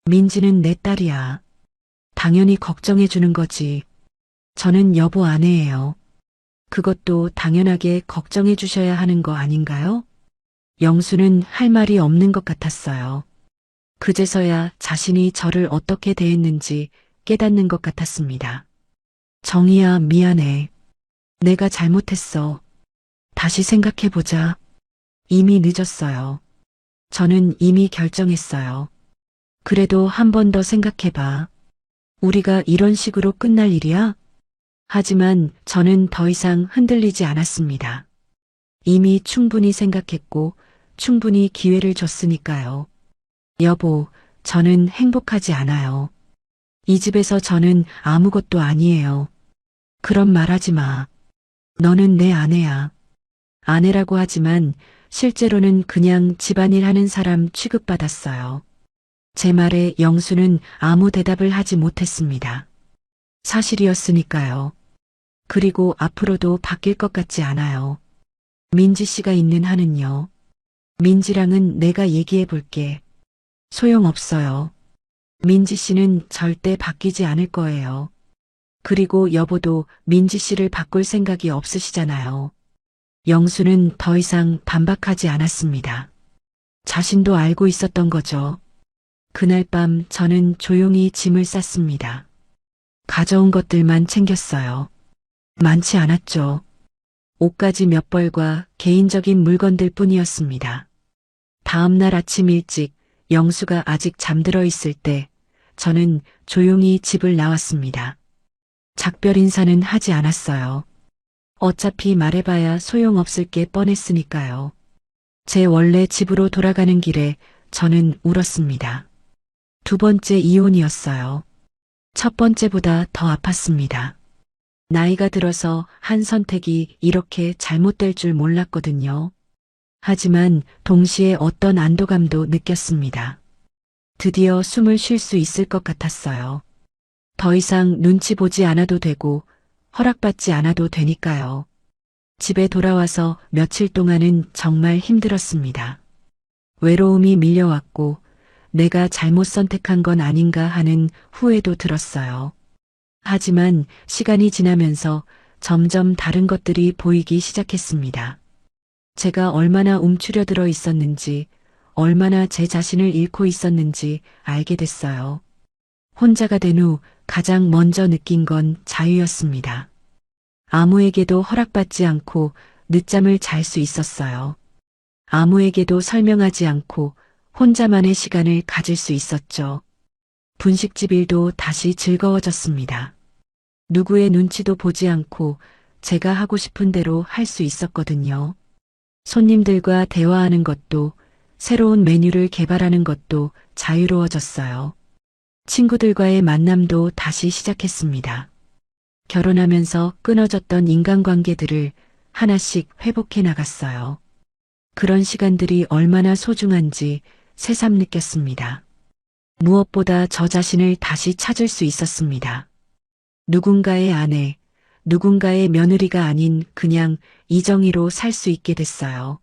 민지는 내 딸이야. 당연히 걱정해 주는 거지. 저는 여보 아내예요. 그것도 당연하게 걱정해 주셔야 하는 거 아닌가요? 영수는 할 말이 없는 것 같았어요. 그제서야 자신이 저를 어떻게 대했는지 깨닫는 것 같았습니다. 정희야, 미안해. 내가 잘못했어. 다시 생각해보자. 이미 늦었어요. 저는 이미 결정했어요. 그래도 한 번 더 생각해봐. 우리가 이런 식으로 끝날 일이야? 하지만 저는 더 이상 흔들리지 않았습니다. 이미 충분히 생각했고 충분히 기회를 줬으니까요. 여보, 저는 행복하지 않아요. 이 집에서 저는 아무것도 아니에요. 그런 말 하지 마. 너는 내 아내야. 아내라고 하지만 실제로는 그냥 집안일 하는 사람 취급받았어요. 제 말에 영수는 아무 대답을 하지 못했습니다. 사실이었으니까요. 그리고 앞으로도 바뀔 것 같지 않아요. 민지 씨가 있는 한은요. 민지랑은 내가 얘기해 볼게. 소용없어요. 민지 씨는 절대 바뀌지 않을 거예요. 그리고 여보도 민지 씨를 바꿀 생각이 없으시잖아요. 영수는 더 이상 반박하지 않았습니다. 자신도 알고 있었던 거죠. 그날 밤 저는 조용히 짐을 쌌습니다. 가져온 것들만 챙겼어요. 많지 않았죠. 옷가지 몇 벌과 개인적인 물건들 뿐이었습니다. 다음 날 아침 일찍 영수가 아직 잠들어 있을 때 저는 조용히 집을 나왔습니다. 작별 인사는 하지 않았어요. 어차피 말해봐야 소용없을 게 뻔했으니까요. 제 원래 집으로 돌아가는 길에 저는 울었습니다. 두 번째 이혼이었어요. 첫 번째보다 더 아팠습니다. 나이가 들어서 한 선택이 이렇게 잘못될 줄 몰랐거든요. 하지만 동시에 어떤 안도감도 느꼈습니다. 드디어 숨을 쉴 수 있을 것 같았어요. 더 이상 눈치 보지 않아도 되고 허락받지 않아도 되니까요. 집에 돌아와서 며칠 동안은 정말 힘들었습니다. 외로움이 밀려왔고 내가 잘못 선택한 건 아닌가 하는 후회도 들었어요. 하지만 시간이 지나면서 점점 다른 것들이 보이기 시작했습니다. 제가 얼마나 움츠려들어 있었는지, 얼마나 제 자신을 잃고 있었는지 알게 됐어요. 혼자가 된 후 가장 먼저 느낀 건 자유였습니다. 아무에게도 허락받지 않고 늦잠을 잘 수 있었어요. 아무에게도 설명하지 않고 혼자만의 시간을 가질 수 있었죠. 분식집 일도 다시 즐거워졌습니다. 누구의 눈치도 보지 않고 제가 하고 싶은 대로 할 수 있었거든요. 손님들과 대화하는 것도 새로운 메뉴를 개발하는 것도 자유로워졌어요. 친구들과의 만남도 다시 시작했습니다. 결혼하면서 끊어졌던 인간관계들을 하나씩 회복해 나갔어요. 그런 시간들이 얼마나 소중한지 새삼 느꼈습니다. 무엇보다 저 자신을 다시 찾을 수 있었습니다. 누군가의 아내, 누군가의 며느리가 아닌 그냥 이정희로 살 수 있게 됐어요.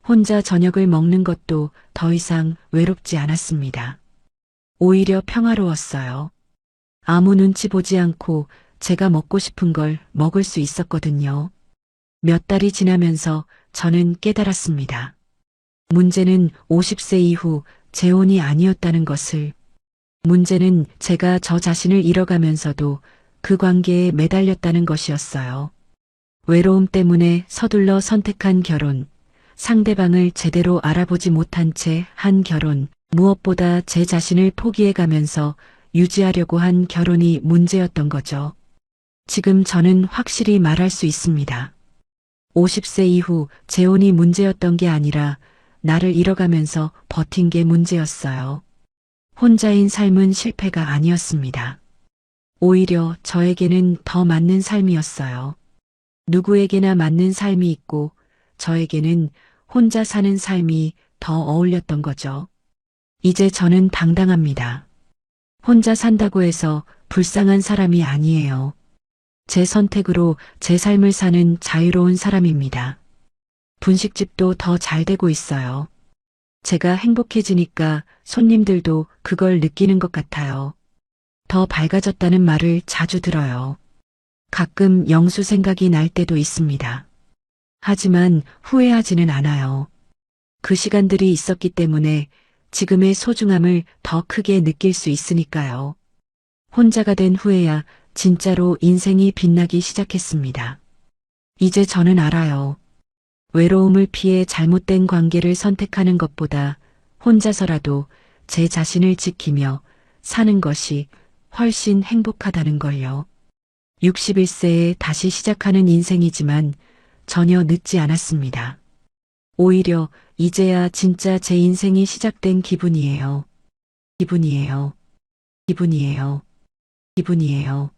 혼자 저녁을 먹는 것도 더 이상 외롭지 않았습니다. 오히려 평화로웠어요. 아무 눈치 보지 않고 제가 먹고 싶은 걸 먹을 수 있었거든요. 몇 달이 지나면서 저는 깨달았습니다. 문제는 50세 이후 재혼이 아니었다는 것을. 문제는 제가 저 자신을 잃어가면서도 그 관계에 매달렸다는 것이었어요. 외로움 때문에 서둘러 선택한 결혼, 상대방을 제대로 알아보지 못한 채 한 결혼, 무엇보다 제 자신을 포기해가면서 유지하려고 한 결혼이 문제였던 거죠. 지금 저는 확실히 말할 수 있습니다. 50세 이후 재혼이 문제였던 게 아니라 나를 잃어가면서 버틴 게 문제였어요. 혼자인 삶은 실패가 아니었습니다. 오히려 저에게는 더 맞는 삶이었어요. 누구에게나 맞는 삶이 있고 저에게는 혼자 사는 삶이 더 어울렸던 거죠. 이제 저는 당당합니다. 혼자 산다고 해서 불쌍한 사람이 아니에요. 제 선택으로 제 삶을 사는 자유로운 사람입니다. 분식집도 더 잘 되고 있어요. 제가 행복해지니까 손님들도 그걸 느끼는 것 같아요. 더 밝아졌다는 말을 자주 들어요. 가끔 영수 생각이 날 때도 있습니다. 하지만 후회하지는 않아요. 그 시간들이 있었기 때문에 지금의 소중함을 더 크게 느낄 수 있으니까요. 혼자가 된 후에야 진짜로 인생이 빛나기 시작했습니다. 이제 저는 알아요. 외로움을 피해 잘못된 관계를 선택하는 것보다 혼자서라도 제 자신을 지키며 사는 것이 훨씬 행복하다는 걸요. 61세에 다시 시작하는 인생이지만 전혀 늦지 않았습니다. 오히려 이제야 진짜 제 인생이 시작된 기분이에요. 기분이에요. 기분이에요. 기분이에요.